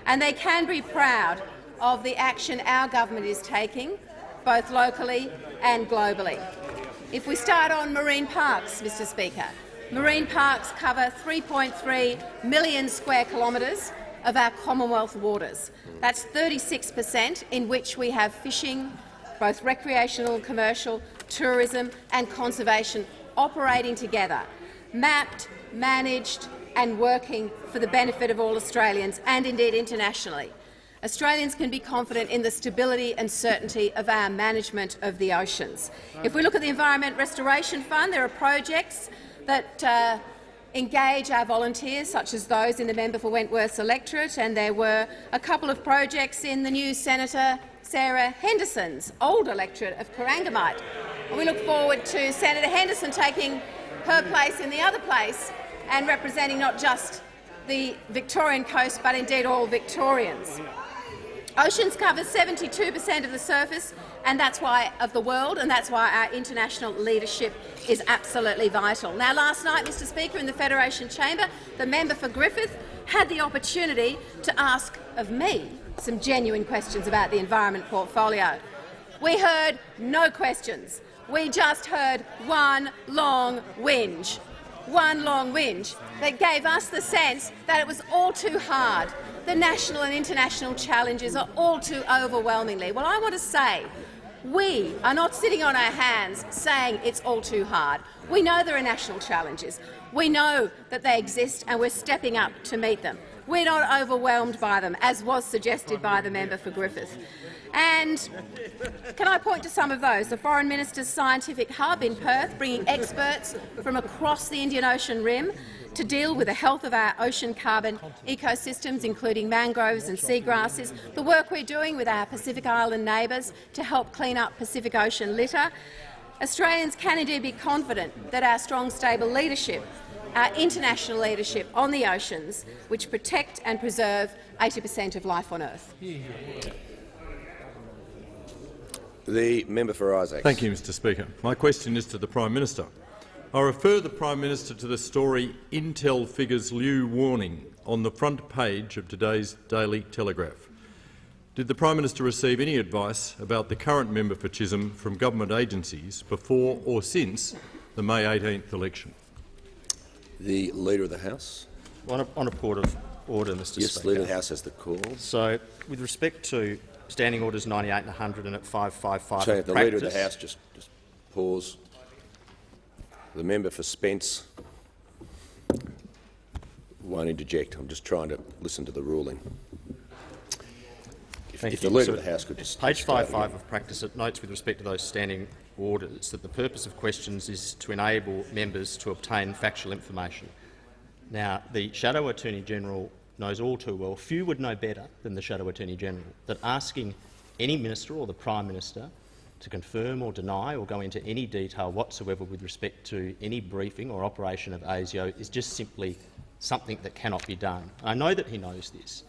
And they can be proud of the action our government is taking, both locally and globally. If we start on marine parks, Mr Speaker, Marine parks cover 3.3 million square kilometres of our Commonwealth waters. That's 36%, in which we have fishing, both recreational and commercial, tourism and conservation operating together, mapped, managed and working for the benefit of all Australians and indeed internationally. Australians can be confident in the stability and certainty of our management of the oceans. If we look at the Environment Restoration Fund, there are projects that engage our volunteers, such as those in the member for Wentworth's electorate, and there were a couple of projects in the new Senator Sarah Henderson's old electorate of Corangamite. And we look forward to Senator Henderson taking her place in the other place and representing not just the Victorian coast but indeed all Victorians. Oceans cover 72% of the surface and that's why of the world, and that's why our international leadership is absolutely vital. Now, last night, Mr Speaker, in the Federation Chamber, the member for Griffith had the opportunity to ask of me some genuine questions about the environment portfolio. We heard no questions. We just heard one long whinge. One long whinge that gave us the sense that it was all too hard. The national and international challenges are all too overwhelmingly. Well, I want to say, we are not sitting on our hands saying it's all too hard. We know there are national challenges. We know that they exist and we're stepping up to meet them. We're not overwhelmed by them, as was suggested by the member for Griffith. And can I point to some of those? The Foreign Minister's Scientific Hub in Perth, bringing experts from across the Indian Ocean Rim to deal with the health of our ocean carbon ecosystems, including mangroves and seagrasses, the work we're doing with our Pacific Island neighbours to help clean up Pacific Ocean litter. Australians can indeed be confident that our strong, stable leadership, our international leadership on the oceans, which protect and preserve 80% of life on Earth. The member for Isaacs. Thank you, Mr Speaker. My question is to the Prime Minister. I refer the Prime Minister to the story Intel figures Liu warning on the front page of today's Daily Telegraph. Did the Prime Minister receive any advice about the current member for Chisholm from government agencies before or since the May 18th election? The Leader of the House. On a point of order, Mr Yes, Speaker. Leader of the House has the call. So, with respect to Standing Orders 98 and 100 and at 555 So of the practice, Leader of the House, just pause. The member for Spence won't interject. I'm just trying to listen to the ruling. If the Leader of the House could just page 55 of practice, it notes with respect to those standing orders that the purpose of questions is to enable members to obtain factual information. Now, the Shadow Attorney-General knows all too well, few would know better than the Shadow Attorney-General, that asking any minister or the Prime Minister to confirm or deny or go into any detail whatsoever with respect to any briefing or operation of ASIO is just simply something that cannot be done. I know that he knows this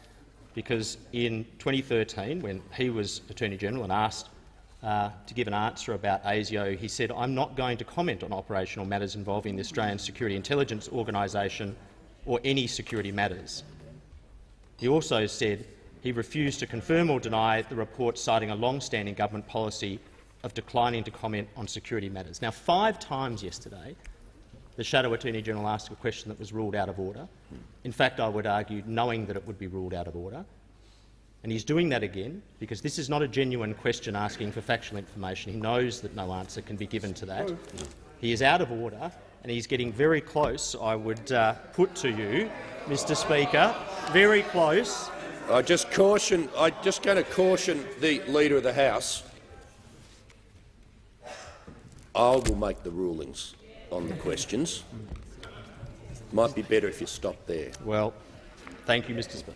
because in 2013, when he was Attorney-General and asked to give an answer about ASIO, he said, "I'm not going to comment on operational matters involving the Australian Security Intelligence Organisation or any security matters." He also said he refused to confirm or deny the report, citing a long-standing government policy of declining to comment on security matters. Now, 5 times yesterday, the Shadow Attorney-General asked a question that was ruled out of order. In fact, I would argue knowing that it would be ruled out of order. And he's doing that again because this is not a genuine question asking for factual information. He knows that no answer can be given to that. He is out of order and he's getting very close, I would put to you, Mr Speaker, very close. I'm just going to caution the Leader of the House. I will make the rulings on the questions. Might be better if you stop there. Well, thank you, Mr Speaker.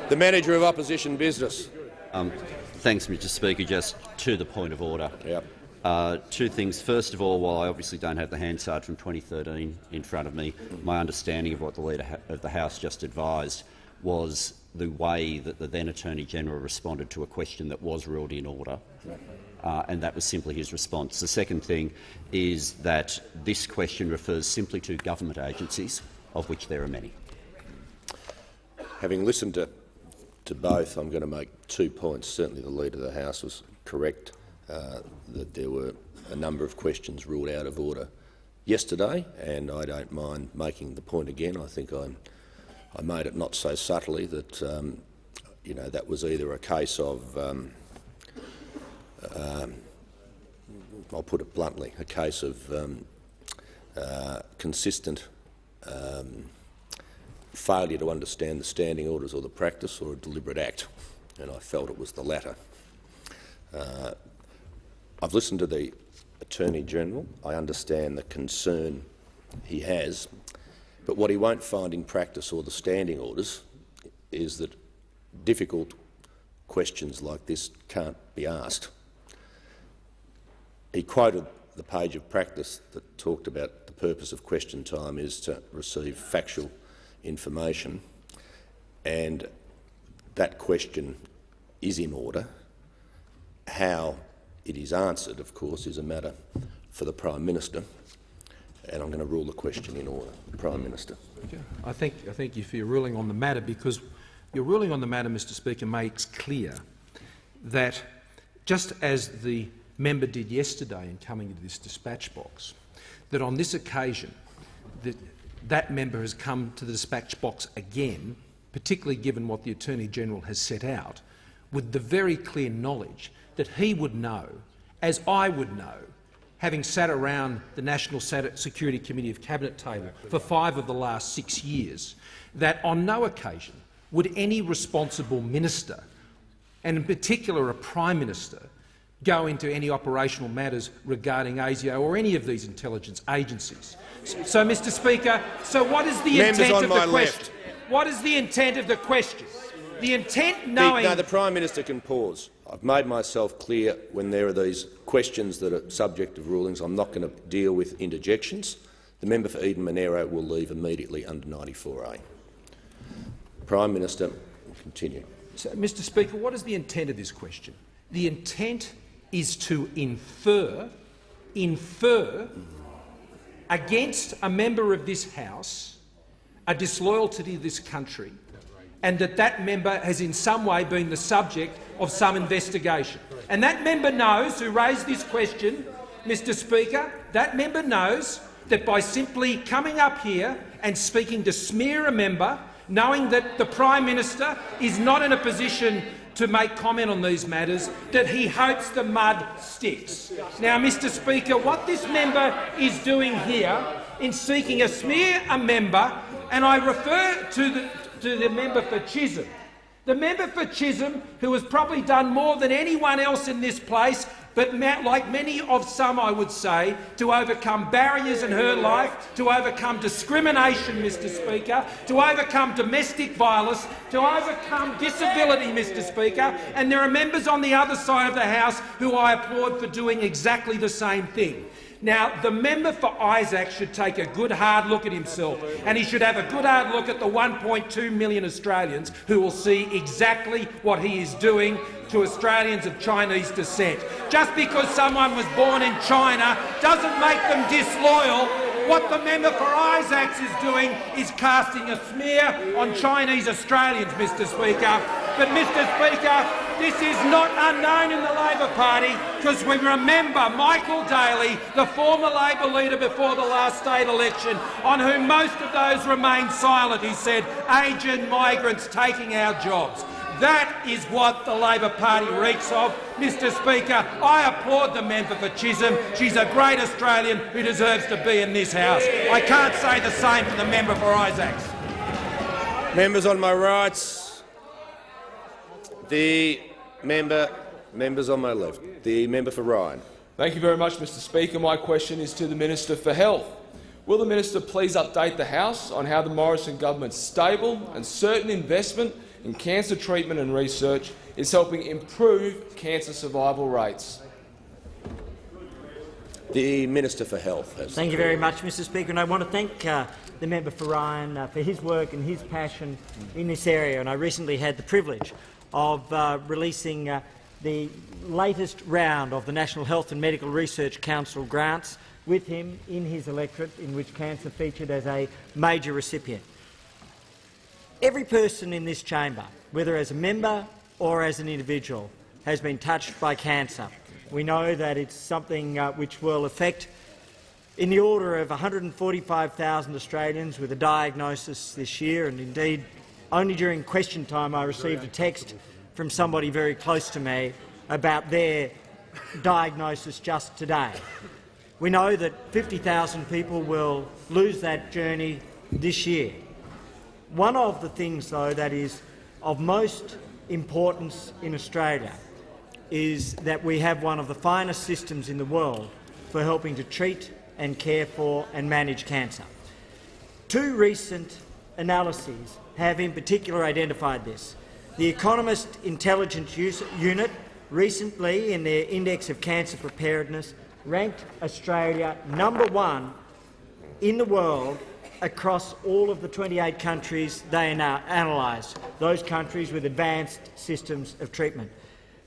The Manager of Opposition Business. Thanks, Mr Speaker. Just to the point of order. Yep. 2 things. First of all, while I obviously don't have the Hansard from 2013 in front of me, my understanding of what the Leader of the House just advised was the way that the then Attorney-General responded to a question that was ruled in order. And that was simply his response. The second thing is that this question refers simply to government agencies, of which there are many. Having listened to both, I'm going to make 2 points. Certainly the Leader of the House was correct that there were a number of questions ruled out of order yesterday, and I don't mind making the point again. I think I made it not so subtly that that was either a case of, I'll put it bluntly, a case of consistent failure to understand the standing orders or the practice, or a deliberate act, and I felt it was the latter. I've listened to the Attorney-General. I understand the concern he has, but what he won't find in practice or the standing orders is that difficult questions like this can't be asked. He quoted the page of practice that talked about the purpose of question time is to receive factual information, and that question is in order. How it is answered, of course, is a matter for the Prime Minister, and I'm going to rule the question in order. Prime Minister. Okay. I thank you for your ruling on the matter, because your ruling on the matter, Mr Speaker, makes clear that, just as the member did yesterday in coming into this dispatch box, that on this occasion that member has come to the dispatch box again, particularly given what the Attorney-General has set out, with the very clear knowledge that he would know, as I would know, having sat around the National Security Committee of Cabinet table for 5 of the last 6 years, that on no occasion would any responsible minister, and in particular a Prime Minister, go into any operational matters regarding ASIO or any of these intelligence agencies. So, Mr Speaker, so what is the intent of the question? What is the intent of the question? The intent knowing— No, the Prime Minister can pause. I've made myself clear when there are these questions that are subject of rulings. I'm not going to deal with interjections. The member for Eden Monero will leave immediately under 94A. Prime Minister, continue. So, Mr Speaker, what is the intent of this question? The intent is to infer against a member of this House a disloyalty to this country, and that member has in some way been the subject of some investigation. And that member knows, who raised this question, Mr Speaker, that member knows that by simply coming up here and speaking to smear a member, knowing that the Prime Minister is not in a position to make comment on these matters, that he hopes the mud sticks. Now, Mr Speaker, what this member is doing here in seeking to smear a member, and I refer to the member for Chisholm, the member for Chisholm, who has probably done more than anyone else in this place, but like many of some, I would say, to overcome barriers in her life, to overcome discrimination, Mr Speaker, to overcome domestic violence, to overcome disability, Mr Speaker, and there are members on the other side of the House who I applaud for doing exactly the same thing. Now, the member for Isaac should take a good hard look at himself, and he should have a good hard look at the 1.2 million Australians who will see exactly what he is doing to Australians of Chinese descent. Just because someone was born in China doesn't make them disloyal. What the member for Isaacs is doing is casting a smear on Chinese Australians, Mr Speaker. But, Mr Speaker, this is not unknown in the Labor Party, because we remember Michael Daly, the former Labor leader before the last state election, on whom most of those remained silent. He said, "Aged migrants taking our jobs." That is what the Labor Party reeks of. Mr Speaker, I applaud the member for Chisholm. She's a great Australian who deserves to be in this House. I can't say the same for the member for Isaacs. Members on my rights. The members on my left. The member for Ryan. Thank you very much, Mr Speaker. My question is to the Minister for Health. Will the Minister please update the House on how the Morrison government's stable and certain investment in cancer treatment and research is helping improve cancer survival rates? The Minister for Health. Thank you very much, Mr Speaker, and I want to thank the member for Ryan for his work and his passion in this area. And I recently had the privilege of releasing the latest round of the National Health and Medical Research Council grants with him in his electorate, in which cancer featured as a major recipient. Every person in this chamber, whether as a member or as an individual, has been touched by cancer. We know that it's something which will affect in the order of 145,000 Australians with a diagnosis this year, and indeed only during question time I received a text from somebody very close to me about their diagnosis just today. We know that 50,000 people will lose that journey this year. One of the things, though, that is of most importance in Australia is that we have one of the finest systems in the world for helping to treat and care for and manage cancer. Two recent analyses have in particular identified this. The Economist Intelligence Unit recently, in their Index of Cancer Preparedness, ranked Australia #1 in the world across all of the 28 countries they analysed, those countries with advanced systems of treatment.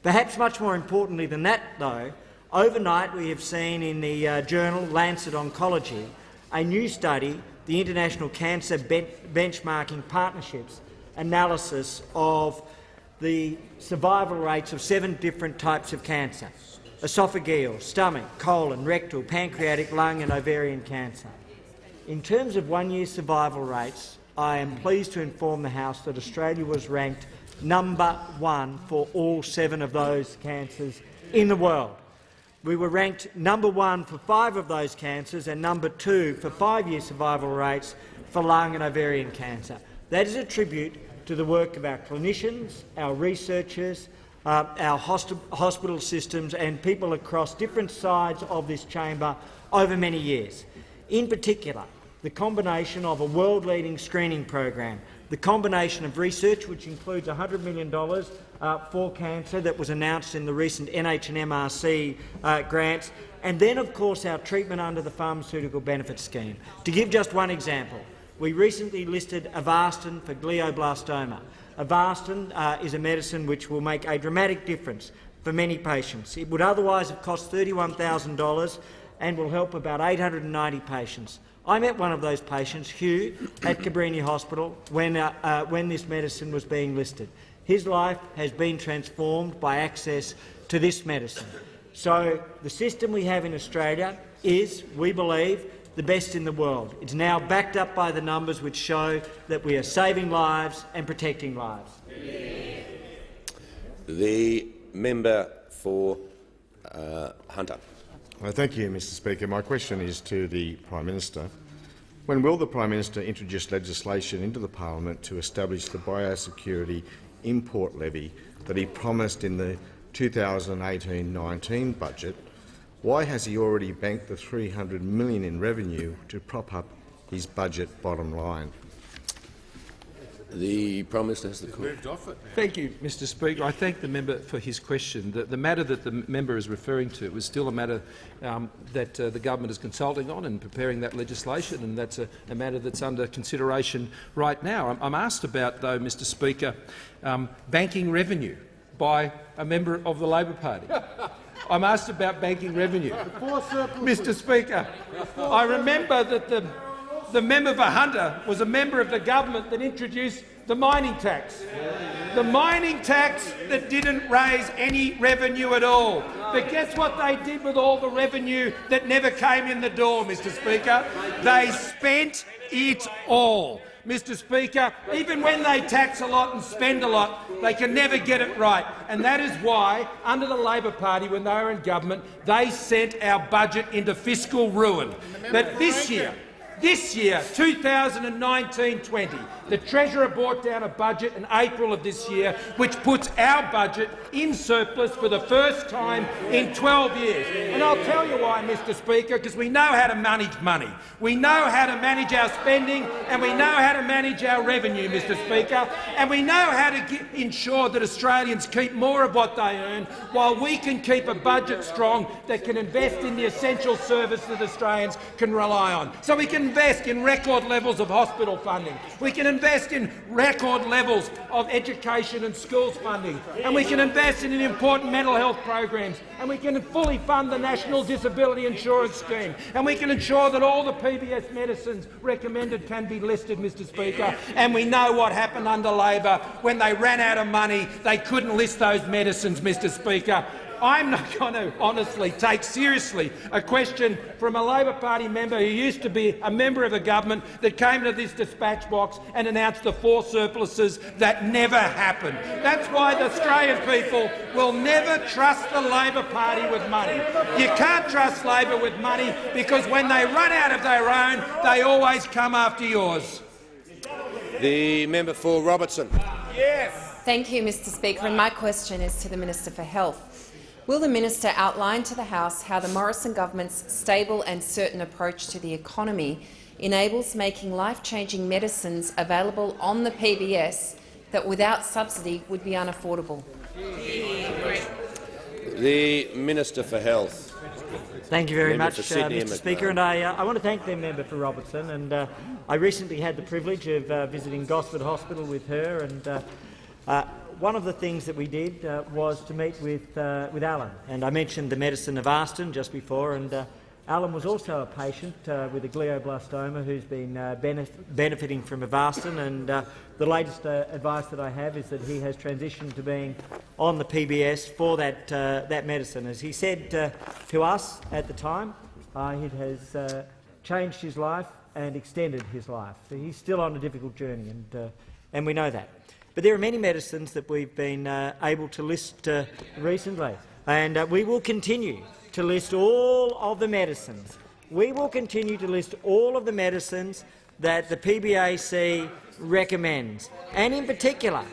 Perhaps much more importantly than that, though, overnight we have seen in the journal Lancet Oncology a new study, the International Cancer Benchmarking Partnerships analysis of the survival rates of 7 different types of cancer: esophageal, stomach, colon, rectal, pancreatic, lung and ovarian cancer. In terms of one-year survival rates, I am pleased to inform the House that Australia was ranked #1 for all 7 of those cancers in the world. We were ranked #1 for 5 of those cancers and #2 for 5-year survival rates for lung and ovarian cancer. That is a tribute to the work of our clinicians, our researchers, our hospital systems and people across different sides of this chamber over many years. In particular, the combination of a world-leading screening program, the combination of research, which includes $100 million for cancer that was announced in the recent NH&MRC grants, and then, of course, our treatment under the Pharmaceutical Benefits Scheme. To give just one example, we recently listed Avastin for glioblastoma. Avastin is a medicine which will make a dramatic difference for many patients. It would otherwise have cost $31,000 and will help about 890 patients. I met one of those patients, Hugh, at Cabrini Hospital when this medicine was being listed. His life has been transformed by access to this medicine. So the system we have in Australia is, we believe, the best in the world. It's now backed up by the numbers which show that we are saving lives and protecting lives. The member for Hunter. Thank you, Mr Speaker. My question is to the Prime Minister. When will the Prime Minister introduce legislation into the Parliament to establish the biosecurity import levy that he promised in the 2018-19 budget? Why has he already banked the $300 million in revenue to prop up his budget bottom line? The Prime Minister has the call. Thank you, Mr Speaker. I thank the member for his question. The matter that the member is referring to was still a matter that the government is consulting on and preparing that legislation, and that's a matter that's under consideration right now. I'm asked about, though, Mr Speaker, banking revenue by a member of the Labor Party. I'm asked about banking revenue. Mr Speaker, I remember that the member for Hunter was a member of the government that introduced the mining tax. The mining tax that didn't raise any revenue at all. But guess what they did with all the revenue that never came in the door, Mr Speaker? They spent it all. Mr Speaker, even when they tax a lot and spend a lot, they can never get it right. And that is why, under the Labor Party, when they were in government, they sent our budget into fiscal ruin. But this year, 2019-20, the Treasurer brought down a budget in April of this year which puts our budget in surplus for the first time in 12 years. And I'll tell you why, Mr Speaker, because we know how to manage money. We know how to manage our spending and we know how to manage our revenue, Mr Speaker, and we know how to ensure that Australians keep more of what they earn while we can keep a budget strong that can invest in the essential service that Australians can rely on. So we can invest in record levels of hospital funding. We can invest in record levels of education and schools funding. And we can invest in important mental health programs. And we can fully fund the National Disability Insurance Scheme. And we can ensure that all the PBS medicines recommended can be listed, Mr Speaker. And we know what happened under Labor. When they ran out of money, they couldn't list those medicines, Mr Speaker. I'm not going to honestly take seriously a question from a Labor Party member who used to be a member of the government that came to this dispatch box and announced the 4 surpluses that never happened. That's why the Australian people will never trust the Labor Party with money. You can't trust Labor with money because when they run out of their own, they always come after yours. The member for Robertson. Yes. Thank you, Mr Speaker, and my question is to the Minister for Health. Will the minister outline to the House how the Morrison government's stable and certain approach to the economy enables making life-changing medicines available on the PBS that without subsidy would be unaffordable? The Minister for Health. Thank you very Member much, for Sydney Mr Speaker. And I want to thank the member for Robertson. And I recently had the privilege of visiting Gosford Hospital with her. And one of the things that we did was to meet with Alan. And I mentioned the medicine of Avastin just before. And Alan was also a patient with a glioblastoma who's been benefiting from Avastin. And the latest advice that I have is that he has transitioned to being on the PBS for that medicine. As he said to us at the time, it has changed his life and extended his life. So he's still on a difficult journey, and we know that. But there are many medicines that we've been able to list recently, and we will continue to list all of the medicines. We will continue to list all of the medicines that the PBAC recommends. And in particular,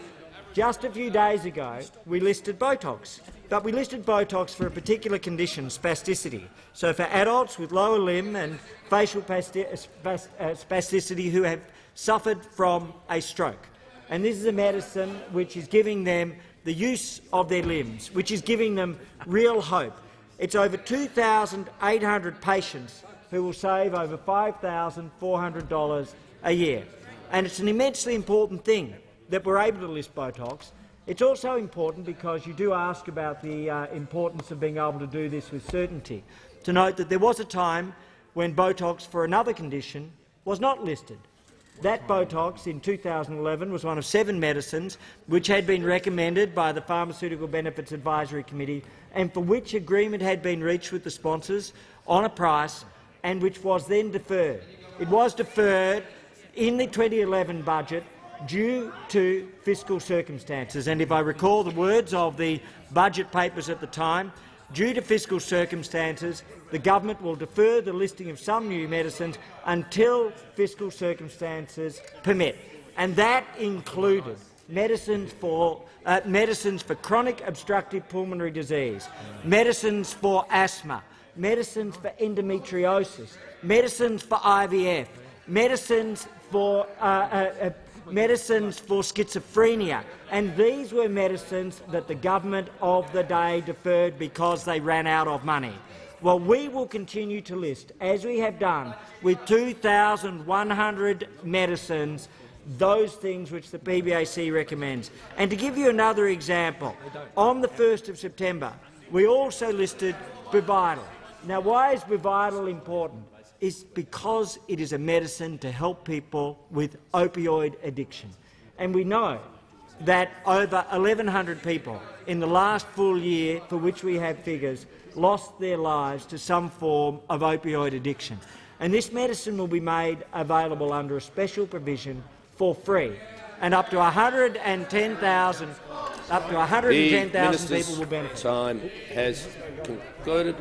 just a few days ago, we listed Botox. But we listed Botox for a particular condition, spasticity. So for adults with lower limb and facial spasticity who have suffered from a stroke. And this is a medicine which is giving them the use of their limbs, which is giving them real hope. It's over 2,800 patients who will save over $5,400 a year. And it's an immensely important thing that we're able to list Botox. It's also important because you do ask about the importance of being able to do this with certainty. To note that there was a time when Botox for another condition was not listed. That Botox in 2011 was one of 7 medicines which had been recommended by the Pharmaceutical Benefits Advisory Committee and for which agreement had been reached with the sponsors on a price and which was then deferred. It was deferred in the 2011 budget due to fiscal circumstances. And if I recall the words of the budget papers at the time, due to fiscal circumstances, the government will defer the listing of some new medicines until fiscal circumstances permit. And that included medicines for chronic obstructive pulmonary disease, medicines for asthma, medicines for endometriosis, medicines for IVF, medicines for schizophrenia, and these were medicines that the government of the day deferred because they ran out of money. Well, we will continue to list, as we have done with 2,100 medicines, those things which the PBAC recommends. And to give you another example, on the 1st of September, we also listed Buvidal. Now, why is Buvidal important? It's because it is a medicine to help people with opioid addiction. And we know that over 1,100 people in the last full year, for which we have figures, lost their lives to some form of opioid addiction. And this medicine will be made available under a special provision for free, and up to 110,000 people will benefit. Time has concluded.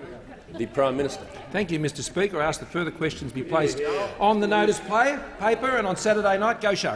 The Prime Minister. Thank you, Mr Speaker. I ask that further questions be placed on the notice paper and on Saturday night. Go Sharks.